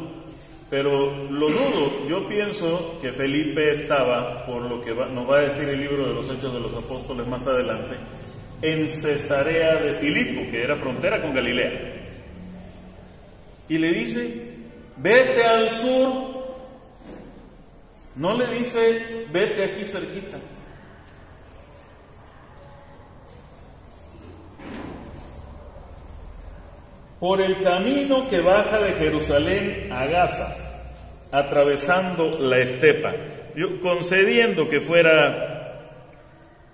pero lo dudo. Yo pienso que Felipe estaba, por lo que nos va a decir el libro de los Hechos de los Apóstoles más adelante, en Cesarea de Filipo, que era frontera con Galilea. Y le dice: vete al sur. No le dice: vete aquí cerquita. Por el camino que baja de Jerusalén a Gaza, atravesando la estepa. Yo, concediendo que fuera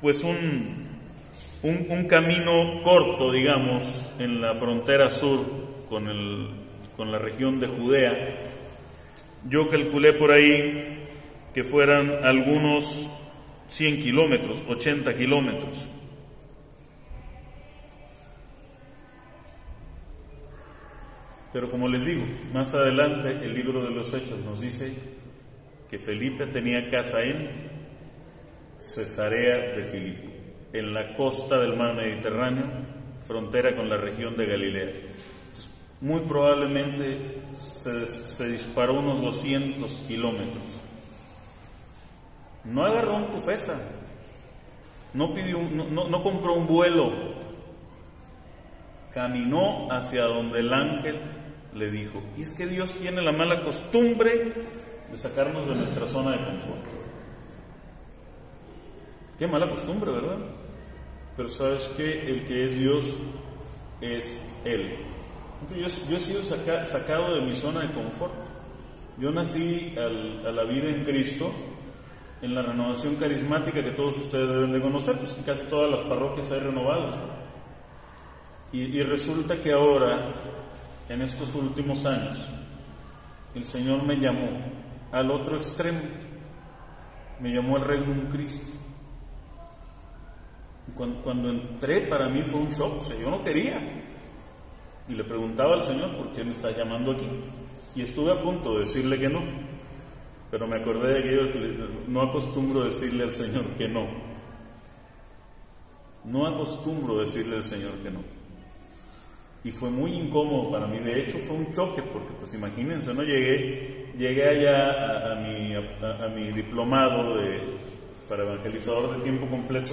pues un camino corto, digamos, en la frontera sur con la región de Judea, yo calculé por ahí que fueran algunos 100 kilómetros, 80 kilómetros. Pero como les digo, más adelante el libro de los Hechos nos dice que Felipe tenía casa en Cesarea de Filipo, en la costa del mar Mediterráneo, frontera con la región de Galilea. Entonces, muy probablemente se disparó unos 200 kilómetros. No agarró un tufesa, no compró un vuelo, caminó hacia donde el ángel le dijo. Y es que Dios tiene la mala costumbre de sacarnos de nuestra zona de confort. Qué mala costumbre, ¿verdad? Pero sabes que el que es Dios es Él. Yo he sido sacado de mi zona de confort. Yo nací a la vida en Cristo en la renovación carismática que todos ustedes deben de conocer, pues en casi todas las parroquias hay renovados. Y resulta que ahora, en estos últimos años, el Señor me llamó al otro extremo, me llamó al Regnum Christi. Cuando entré, para mí fue un shock, o sea, yo no quería. Y le preguntaba al Señor, ¿por qué me está llamando aquí? Y estuve a punto de decirle que no, pero me acordé de aquello que no acostumbro decirle al Señor que no. No acostumbro decirle al Señor que no. Y fue muy incómodo para mí, de hecho fue un choque, porque pues imagínense, ¿no? Llegué allá a mi diplomado para evangelizador de tiempo completo,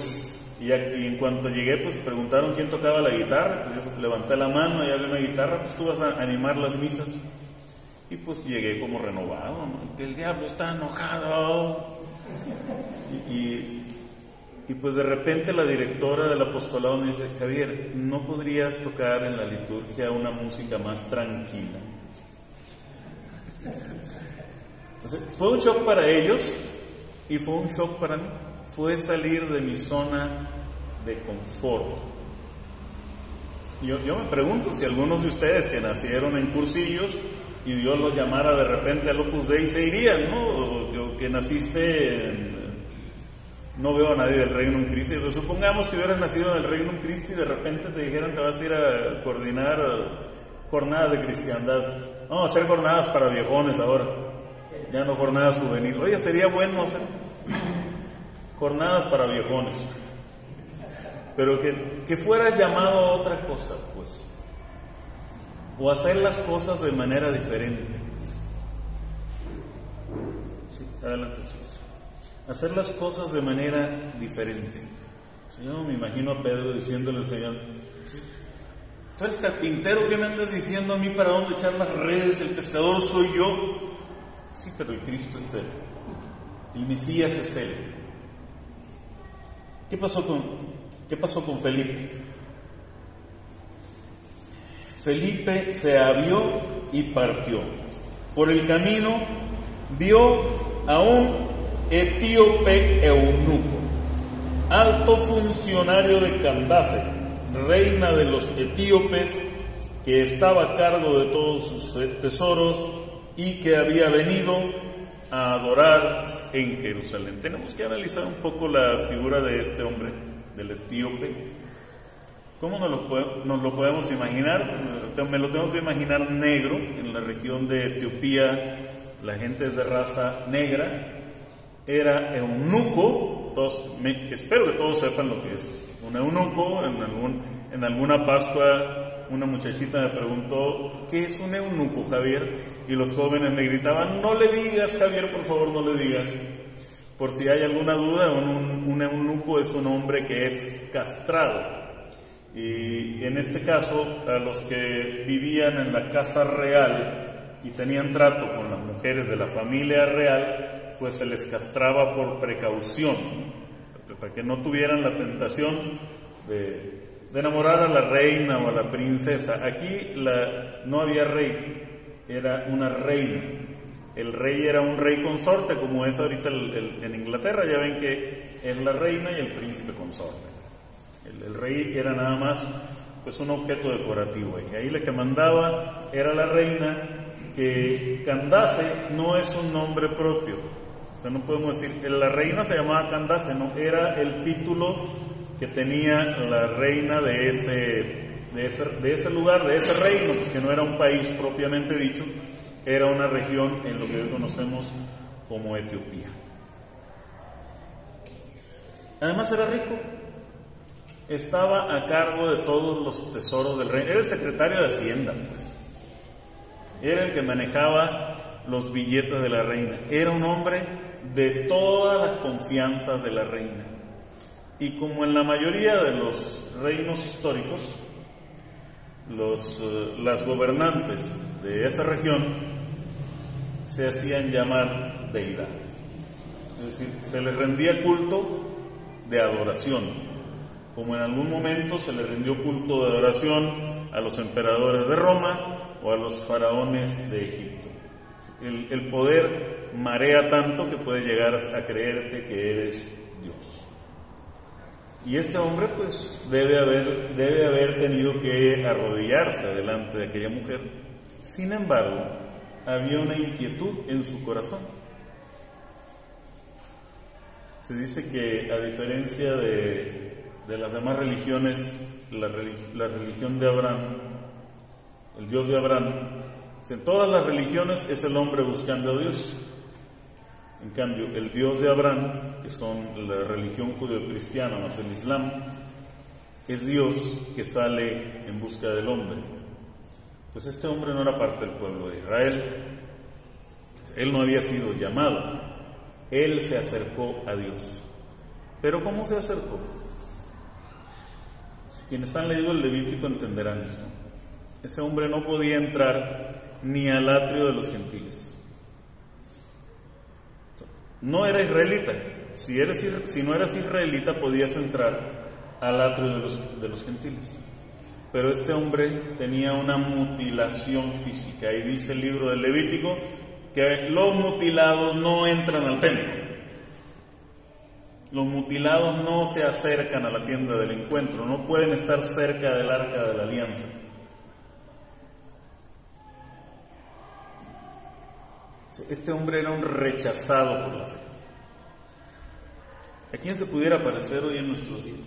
y en cuanto llegué, pues preguntaron quién tocaba la guitarra, pues yo levanté la mano, y había una guitarra, pues tú vas a animar las misas, y pues llegué como renovado, ¿no? Que el diablo está enojado, y pues de repente la directora del apostolado me dice: Javier, ¿no podrías tocar en la liturgia una música más tranquila? Entonces, fue un shock para ellos y fue un shock para mí. Fue salir de mi zona de confort. Yo me pregunto si algunos de ustedes que nacieron en cursillos y Dios los llamara de repente al Opus Dei se irían, ¿no? O que naciste no veo a nadie del Regnum Christi, pero supongamos que hubieras nacido en el Regnum Christi y de repente te dijeran: te vas a ir a coordinar jornadas de cristiandad. Vamos a hacer jornadas para viejones ahora, ya no jornadas juveniles. Oye, sería bueno hacer jornadas para viejones, pero que fueras llamado a otra cosa, pues, o hacer las cosas de manera diferente. Sí, adelante. Hacer las cosas de manera diferente. Yo me imagino a Pedro diciéndole al Señor: tú eres carpintero, ¿qué me andas diciendo a mí para dónde echar las redes? El pescador soy yo. Sí, pero el Cristo es Él, el Mesías es Él. ¿Qué pasó con Felipe? Felipe se avió y partió. Por el camino vio a un etíope eunuco, alto funcionario de Candace, reina de los etíopes, que estaba a cargo de todos sus tesoros y que había venido a adorar en Jerusalén. Tenemos que analizar un poco la figura de este hombre, del etíope. ¿Cómo nos lo podemos imaginar? Me lo tengo que imaginar negro. En la región de Etiopía la gente es de raza negra. Era eunuco. Espero que todos sepan lo que es un eunuco. En alguna Pascua una muchachita me preguntó: ¿qué es un eunuco, Javier? Y los jóvenes me gritaban: no le digas, Javier, por favor, no le digas. Por si hay alguna duda, un eunuco es un hombre que es castrado. Y en este caso, a los que vivían en la casa real y tenían trato con las mujeres de la familia real, pues se les castraba por precaución, para que no tuvieran la tentación de enamorar a la reina o a la princesa. Aquí no había rey, era una reina. El rey era un rey consorte, como es ahorita en Inglaterra. Ya ven que es la reina y el príncipe consorte. El rey era nada más pues un objeto decorativo. Y ahí la que mandaba era la reina, que Candace no es un nombre propio. O sea, no podemos decir, la reina se llamaba Candace, no, era el título que tenía la reina de ese lugar, de ese reino, pues que no era un país propiamente dicho, era una región en lo que hoy conocemos como Etiopía. Además era rico, estaba a cargo de todos los tesoros del reino, era el secretario de Hacienda, pues. Era el que manejaba los billetes de la reina, era un hombre de todas las confianzas de la reina. Y como en la mayoría de los reinos históricos, las gobernantes de esa región se hacían llamar deidades, es decir, se les rendía culto de adoración, como en algún momento se le rindió culto de adoración a los emperadores de Roma o a los faraones de Egipto. El poder marea tanto que puede llegar a creerte que eres Dios. Y este hombre pues debe haber tenido que arrodillarse delante de aquella mujer. Sin embargo, había una inquietud en su corazón. Se dice que, a diferencia de las demás religiones, la religión de Abraham, el Dios de Abraham, en todas las religiones es el hombre buscando a Dios. En cambio, el Dios de Abraham, que son la religión judeocristiana más el Islam, es Dios que sale en busca del hombre. Pues este hombre no era parte del pueblo de Israel, él no había sido llamado, él se acercó a Dios. ¿Pero cómo se acercó? Si quienes han leído el Levítico entenderán esto. Ese hombre no podía entrar ni al atrio de los gentiles. No era israelita. Si no eras israelita podías entrar al atrio de los gentiles. Pero este hombre tenía una mutilación física, y dice el libro del Levítico que los mutilados no entran al templo. Los mutilados no se acercan a la tienda del encuentro, no pueden estar cerca del arca de la alianza. Este hombre era un rechazado por la fe. ¿A quién se pudiera parecer hoy en nuestros días?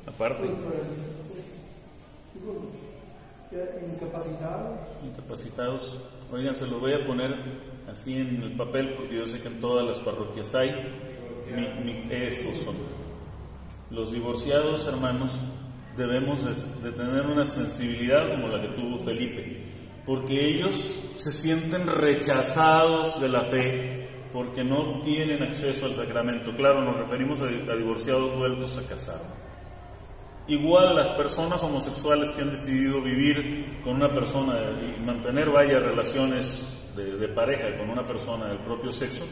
Aparte. Incapacitados. Oigan, se los voy a poner así en el papel porque yo sé que en todas las parroquias hay. Esos son. Los divorciados, hermanos, debemos de tener una sensibilidad como la que tuvo Felipe, porque ellos se sienten rechazados de la fe porque no tienen acceso al sacramento. Claro, nos referimos a divorciados vueltos a casar. Igual las personas homosexuales que han decidido vivir con una persona y mantener relaciones de pareja con una persona del propio sexo,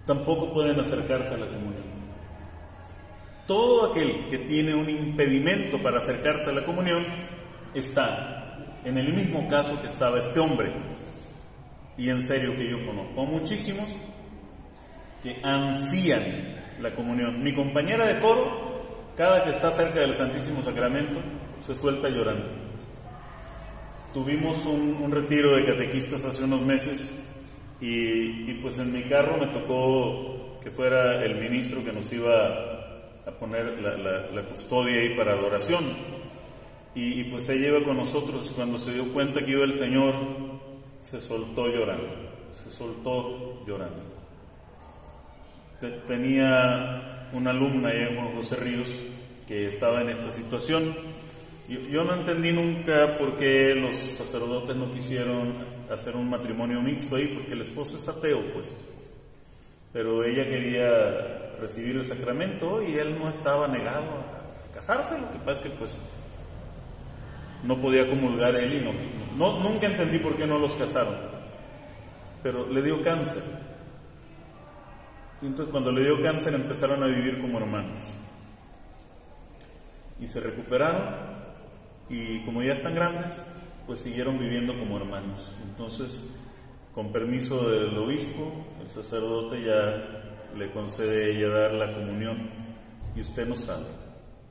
tampoco pueden acercarse a la comunión. Todo aquel que tiene un impedimento para acercarse a la comunión está en el mismo caso que estaba este hombre. Y en serio que yo conozco muchísimos que ansían la comunión. Mi compañera de coro, cada que está cerca del Santísimo Sacramento, se suelta llorando. Tuvimos un retiro de catequistas hace unos meses y pues en mi carro me tocó que fuera el ministro que nos iba a poner la custodia ahí para adoración. Y pues ella iba con nosotros, y cuando se dio cuenta que iba el Señor, se soltó llorando. Tenía una alumna allá en Juan José Ríos que estaba en esta situación. Yo no entendí nunca por qué los sacerdotes no quisieron hacer un matrimonio mixto ahí, porque el esposo es ateo, pues. Pero ella quería recibir el sacramento y él no estaba negado a casarse. Lo que pasa es que pues no podía comulgar él y nunca entendí por qué no los casaron. Pero le dio cáncer. Y entonces cuando le dio cáncer empezaron a vivir como hermanos. Y se recuperaron y como ya están grandes, pues siguieron viviendo como hermanos. Entonces, con permiso del obispo, el sacerdote ya le concede a ella dar la comunión. Y usted no sabe,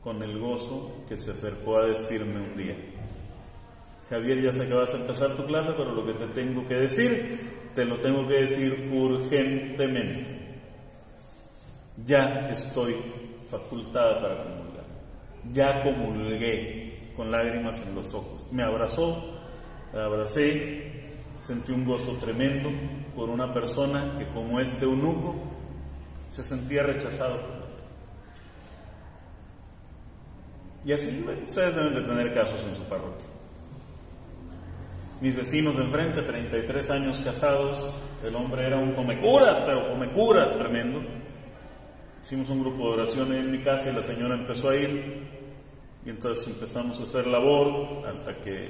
con el gozo que se acercó a decirme un día: Javier, ya sé que vas a empezar tu clase, pero lo que te tengo que decir, te lo tengo que decir urgentemente. Ya estoy facultada para comulgar. Ya comulgué con lágrimas en los ojos. Me abrazó, la abracé, sentí un gozo tremendo por una persona que, como este eunuco, se sentía rechazado. Y así, ustedes deben de tener casos en su parroquia. Mis vecinos de enfrente, 33 años casados, el hombre era un comecuras, pero comecuras tremendo. Hicimos un grupo de oración en mi casa y la señora empezó a ir, y entonces empezamos a hacer labor hasta que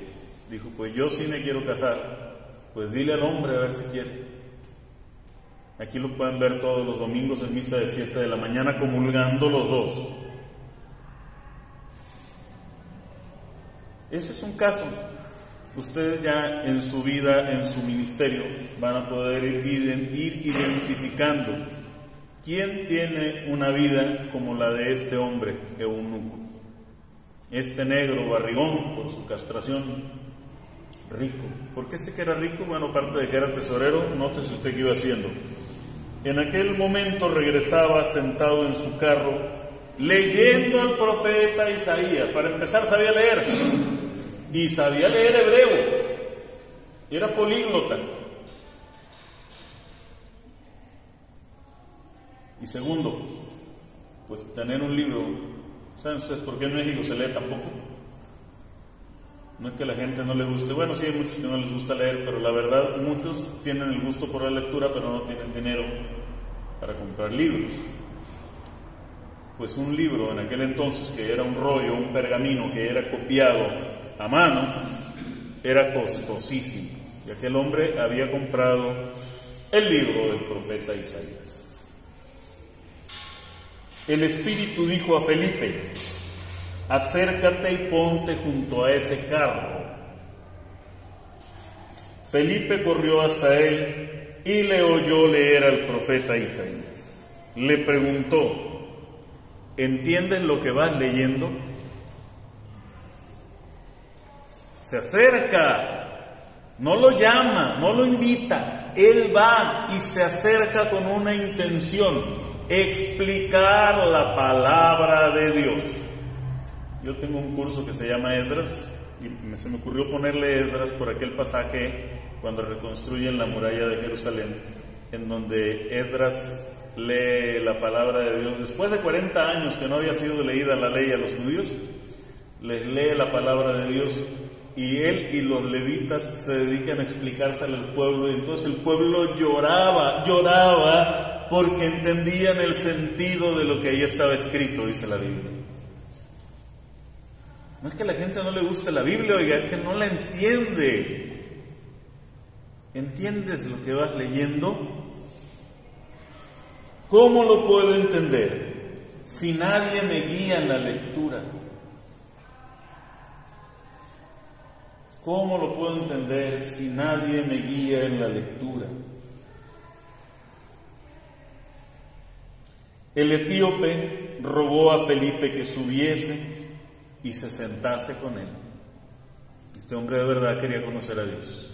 dijo: pues yo sí me quiero casar. Pues dile al hombre a ver si quiere. Aquí lo pueden ver todos los domingos en misa de 7 de la mañana, comulgando los dos. Ese es un caso. Ustedes ya en su vida, en su ministerio, van a poder ir identificando quién tiene una vida como la de este hombre eunuco. Este negro barrigón por su castración, rico. ¿Por qué sé que era rico? Bueno, aparte de que era tesorero, nótese usted qué iba haciendo. En aquel momento regresaba sentado en su carro, leyendo al profeta Isaías. Para empezar, sabía leer. Y sabía leer hebreo. Era políglota. Y segundo, pues tener un libro. ¿Saben ustedes por qué en México se lee tampoco? No es que a la gente no le guste. Bueno, sí hay muchos que no les gusta leer, pero la verdad muchos tienen el gusto por la lectura, pero no tienen dinero para comprar libros. Pues un libro en aquel entonces, que era un rollo, un pergamino que era copiado a mano, era costosísimo. Y aquel hombre había comprado el libro del profeta Isaías. El Espíritu dijo a Felipe: acércate y ponte junto a ese carro. Felipe corrió hasta él y le oyó leer al profeta Isaías. Le preguntó: ¿entiendes lo que vas leyendo? Se acerca, no lo llama, no lo invita, él va y se acerca con una intención: explicar la palabra de Dios. Yo tengo un curso que se llama Esdras, y se me ocurrió ponerle Esdras por aquel pasaje cuando reconstruyen la muralla de Jerusalén, en donde Esdras lee la palabra de Dios. Después de 40 años que no había sido leída la ley a los judíos, les lee la palabra de Dios, y él y los levitas se dedican a explicársela al pueblo, y entonces el pueblo lloraba porque entendían el sentido de lo que ahí estaba escrito, dice la Biblia. No es que a la gente no le guste la Biblia, oiga, es que no la entiende. ¿Entiendes lo que vas leyendo? ¿Cómo lo puedo entender si nadie me guía en la lectura? ¿Cómo lo puedo entender si nadie me guía en la lectura? El etíope rogó a Felipe que subiese y se sentase con él. Este hombre de verdad quería conocer a Dios.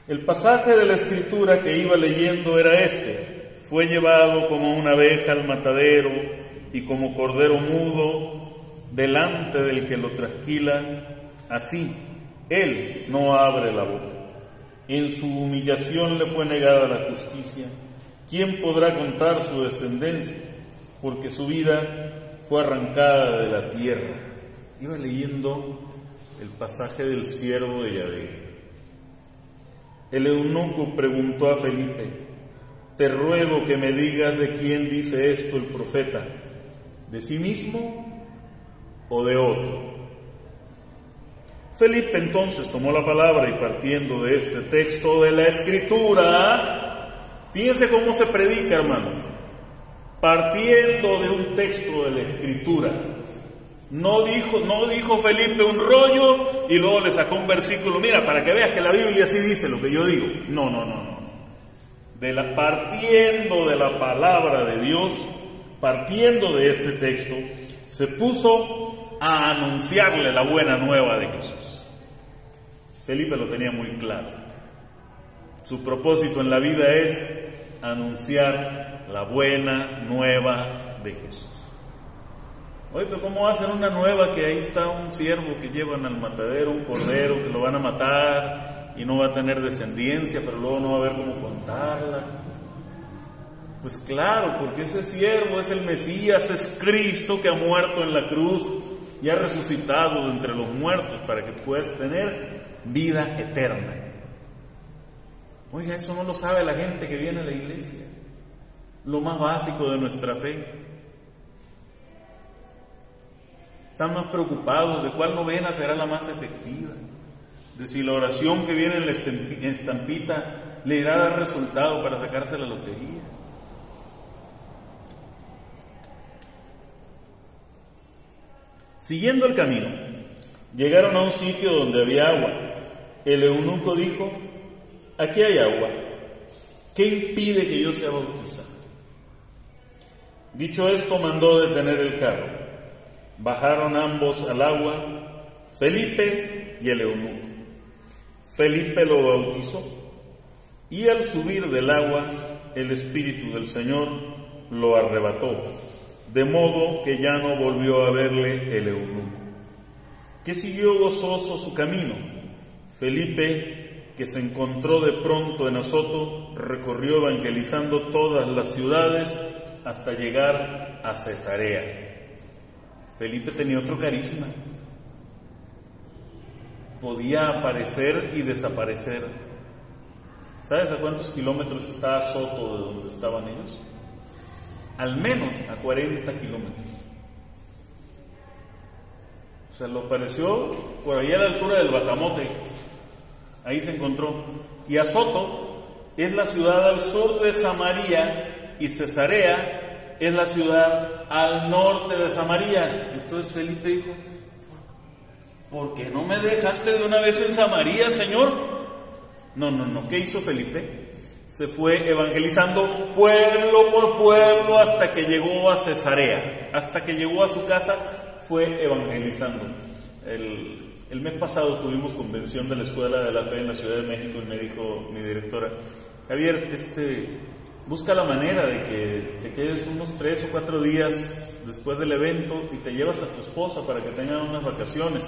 El pasaje de la Escritura que iba leyendo era este: fue llevado como una abeja al matadero, y como cordero mudo delante del que lo trasquila, así él no abre la boca. En su humillación le fue negada la justicia. ¿Quién podrá contar su descendencia? Porque su vida fue arrancada de la tierra. Iba leyendo el pasaje del siervo de Yahvé. El eunuco preguntó a Felipe: te ruego que me digas de quién dice esto el profeta, ¿de sí mismo o de otro? Felipe entonces tomó la palabra y, partiendo de este texto de la Escritura, fíjense cómo se predica, hermanos, partiendo de un texto de la Escritura. No dijo Felipe un rollo y luego le sacó un versículo, mira, para que veas que la Biblia sí dice lo que yo digo. No. Partiendo de la palabra de Dios, partiendo de este texto, se puso a anunciarle la buena nueva de Jesús. Felipe lo tenía muy claro. Su propósito en la vida es anunciar la buena nueva de Jesús. Oye, pero ¿cómo hacen una nueva que ahí está un siervo que llevan al matadero, un cordero que lo van a matar y no va a tener descendencia, pero luego no va a haber cómo contarla? Pues claro, porque ese siervo es el Mesías, es Cristo que ha muerto en la cruz y ha resucitado de entre los muertos para que puedas tener vida eterna. Oiga, eso no lo sabe la gente que viene a la iglesia, lo más básico de nuestra fe. Están más preocupados de cuál novena será la más efectiva, de si la oración que viene en la estampita le irá a dar resultado para sacarse la lotería. Siguiendo el camino, llegaron a un sitio donde había agua. El eunuco dijo: aquí hay agua, ¿qué impide que yo sea bautizado? Dicho esto, mandó detener el carro. Bajaron ambos al agua, Felipe y el eunuco. Felipe lo bautizó, y al subir del agua, el Espíritu del Señor lo arrebató, de modo que ya no volvió a verle el eunuco, que siguió gozoso su camino. Felipe, que se encontró de pronto en Azoto, recorrió evangelizando todas las ciudades hasta llegar a Cesarea. Felipe tenía otro carisma. Podía aparecer y desaparecer. ¿Sabes a cuántos kilómetros está Azoto de donde estaban ellos? Al menos a 40 kilómetros. O sea, lo apareció por ahí a la altura del Batamote. Ahí se encontró. Y Azoto es la ciudad al sur de Samaria, y Cesarea es la ciudad al norte de Samaria. Entonces Felipe dijo: ¿por qué no me dejaste de una vez en Samaria, Señor? No. ¿Qué hizo Felipe? Se fue evangelizando pueblo por pueblo hasta que llegó a Cesarea. Hasta que llegó a su casa, fue evangelizando. El mes pasado tuvimos convención de la Escuela de la Fe en la Ciudad de México, y me dijo mi directora: Javier, busca la manera de que te quedes unos 3 o 4 días después del evento y te llevas a tu esposa para que tengan unas vacaciones.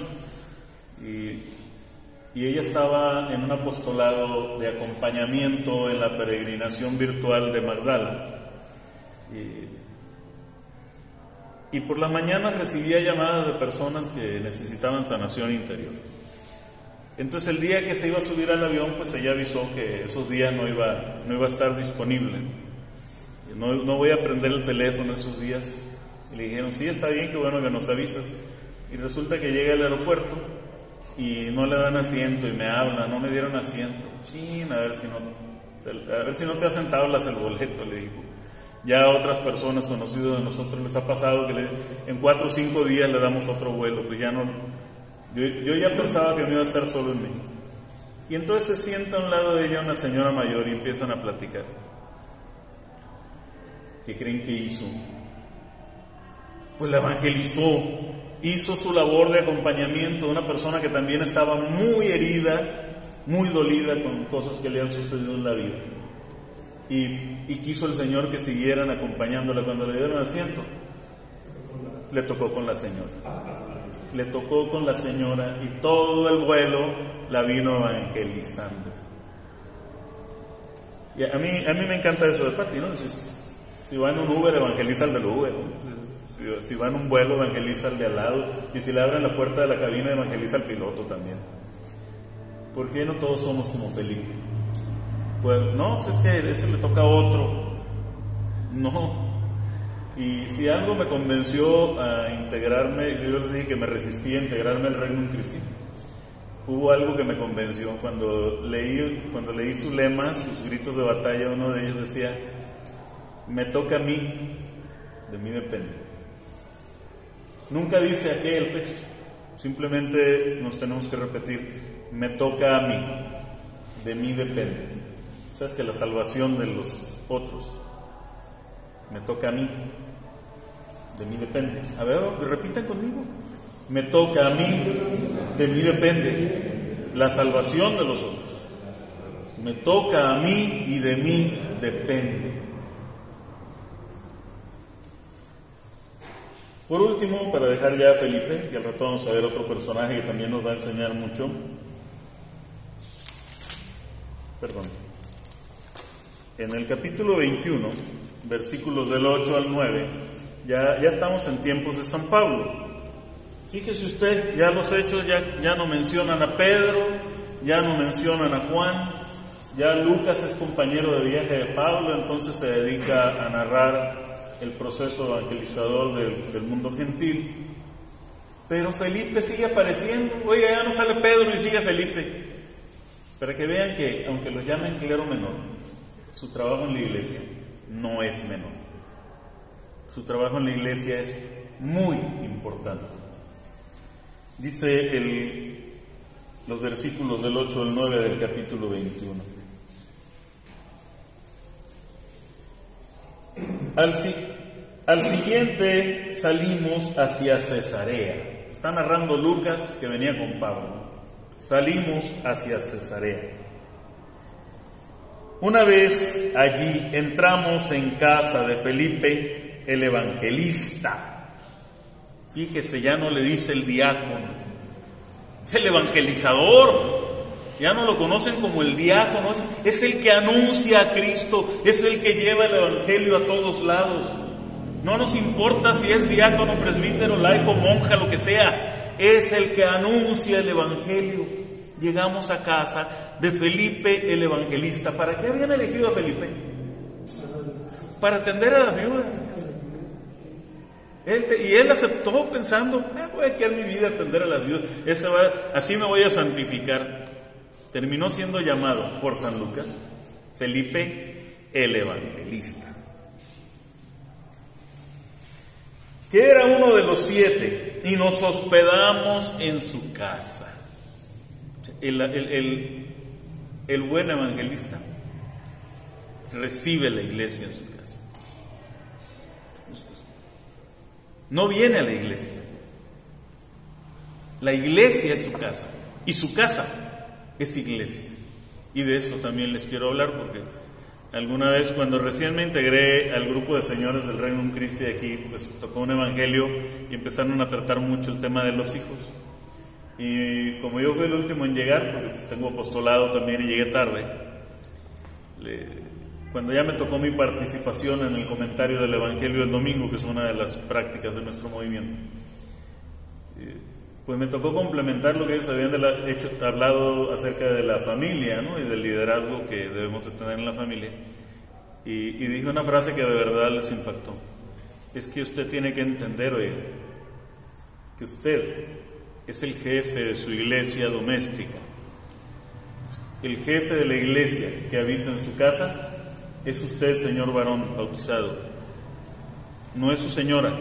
Y ella estaba en un apostolado de acompañamiento en la peregrinación virtual de Magdala. Y por las mañanas recibía llamadas de personas que necesitaban sanación interior. Entonces el día que se iba a subir al avión, pues ella avisó que esos días no iba a estar disponible. No voy a prender el teléfono esos días. Y le dijeron: sí, está bien, qué bueno que nos avisas. Y resulta que llega al aeropuerto y no le dan asiento, y me hablan: no me dieron asiento. Sí, a ver si no te has sentado el boleto, le digo. Ya a otras personas conocidas de nosotros les ha pasado que en 4 o 5 días le damos otro vuelo, pues ya no. Yo ya pensaba que me iba a estar solo en México. Y entonces se sienta a un lado de ella una señora mayor y empiezan a platicar. ¿Qué creen que hizo? Pues la evangelizó, hizo su labor de acompañamiento. Una persona que también estaba muy herida, muy dolida con cosas que le han sucedido en la vida. Y quiso el Señor que siguieran acompañándola. Cuando le dieron asiento, le tocó con la señora, y todo el vuelo la vino evangelizando. Y a mí me encanta eso de Pati, ¿no? Si va en un Uber, evangeliza al del Uber, ¿no? Si va en un vuelo, evangeliza al de al lado, y si le abren la puerta de la cabina, evangeliza al piloto también. ¿Por qué no todos somos como Felipe? Pues no, es que ese le toca a otro. No. Y si algo me convenció a integrarme, yo les dije que me resistí a integrarme al Regnum Christi. Hubo algo que me convenció. Cuando leí su lema, sus gritos de batalla, uno de ellos decía: me toca a mí, de mí depende. Nunca dice aquí el texto, simplemente nos tenemos que repetir: me toca a mí, de mí depende. O sea, es que la salvación de los otros me toca a mí, de mí depende. A ver, repitan conmigo: me toca a mí, de mí depende la salvación de los otros. Me toca a mí y de mí depende. Por último, para dejar ya a Felipe, y al rato vamos a ver otro personaje que también nos va a enseñar mucho. En el capítulo 21, versículos del 8 al 9, ya estamos en tiempos de San Pablo. Fíjese usted, ya los hechos ya no mencionan a Pedro, ya no mencionan a Juan, ya Lucas es compañero de viaje de Pablo, entonces se dedica a narrar el proceso evangelizador del mundo gentil. Pero Felipe sigue apareciendo. Oiga, ya no sale Pedro y sigue Felipe. Para que vean que, aunque lo llamen clero menor, su trabajo en la iglesia no es menor. Su trabajo en la iglesia es muy importante. Dice los versículos del 8 al 9 del capítulo 21. Al siguiente salimos hacia Cesarea. Está narrando Lucas que venía con Pablo. Salimos hacia Cesarea. Una vez allí entramos en casa de Felipe el evangelista. Fíjese, ya no le dice el diácono, es el evangelizador. Ya no lo conocen como el diácono, es el que anuncia a Cristo, es el que lleva el evangelio a todos lados. No nos importa si es diácono, presbítero, laico, monja, lo que sea. Es el que anuncia el evangelio. Llegamos a casa de Felipe el evangelista. ¿Para qué habían elegido a Felipe? Para atender a las viudas. Él aceptó pensando, voy a quedar mi vida a atender a las viudas. Así me voy a santificar. Terminó siendo llamado por San Lucas Felipe el evangelista, que era uno de los 7, y nos hospedamos en su casa. El buen evangelista recibe la iglesia en su casa. No viene a la iglesia. La iglesia es su casa, y su casa es iglesia. Y de eso también les quiero hablar, porque alguna vez cuando recién me integré al grupo de señores del Reino Christi de aquí, pues tocó un evangelio y empezaron a tratar mucho el tema de los hijos. Y como yo fui el último en llegar, porque pues tengo apostolado también y llegué tarde, cuando ya me tocó mi participación en el comentario del evangelio del domingo, que es una de las prácticas de nuestro movimiento, pues me tocó complementar lo que ellos habían hablado acerca de la familia, ¿no? Y del liderazgo que debemos de tener en la familia. Y dije una frase que de verdad les impactó. Es que usted tiene que entender, oiga, que usted es el jefe de su iglesia doméstica. El jefe de la iglesia que habita en su casa es usted, señor varón bautizado. No es su señora,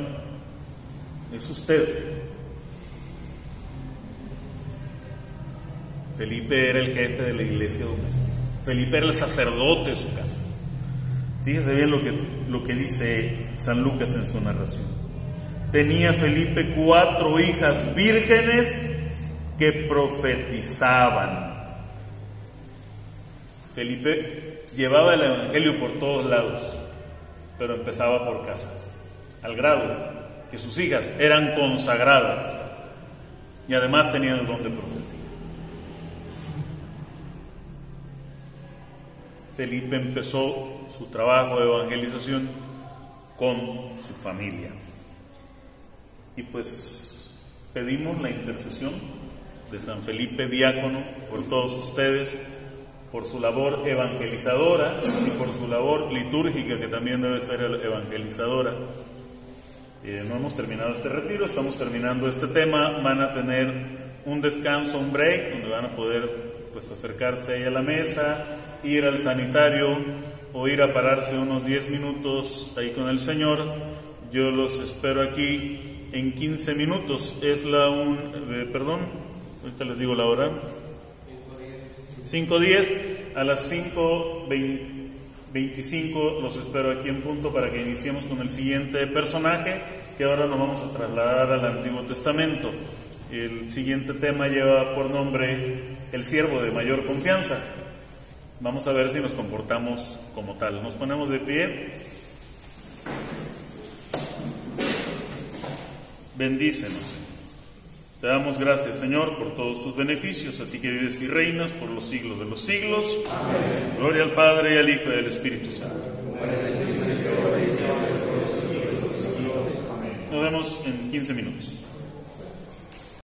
es usted. Felipe era el jefe de la iglesia doméstica. Felipe era el sacerdote de su casa. Fíjese bien lo que dice San Lucas en su narración. Tenía Felipe 4 hijas vírgenes que profetizaban. Felipe llevaba el evangelio por todos lados, pero empezaba por casa, al grado que sus hijas eran consagradas y además tenían el don de profecía. Felipe empezó su trabajo de evangelización con su familia. Y pues pedimos la intercesión de San Felipe diácono por todos ustedes, por su labor evangelizadora y por su labor litúrgica, que también debe ser evangelizadora. No hemos terminado este retiro, estamos terminando este tema. Van a tener un descanso, un break, donde van a poder pues acercarse ahí a la mesa, ir al sanitario o ir a pararse unos 10 minutos ahí con el Señor. Yo los espero aquí en 15 minutos. Es ahorita les digo la hora. 5:10, a las 5:25 los espero aquí en punto para que iniciemos con el siguiente personaje, que ahora nos vamos a trasladar al Antiguo Testamento. El siguiente tema lleva por nombre el siervo de mayor confianza. Vamos a ver si nos comportamos como tal. Nos ponemos de pie. Bendícenos. Te damos gracias, Señor, por todos tus beneficios, a ti que vives y reinas por los siglos de los siglos. Amén. Gloria al Padre, y al Hijo, y al Espíritu Santo. Nos vemos en 15 minutos.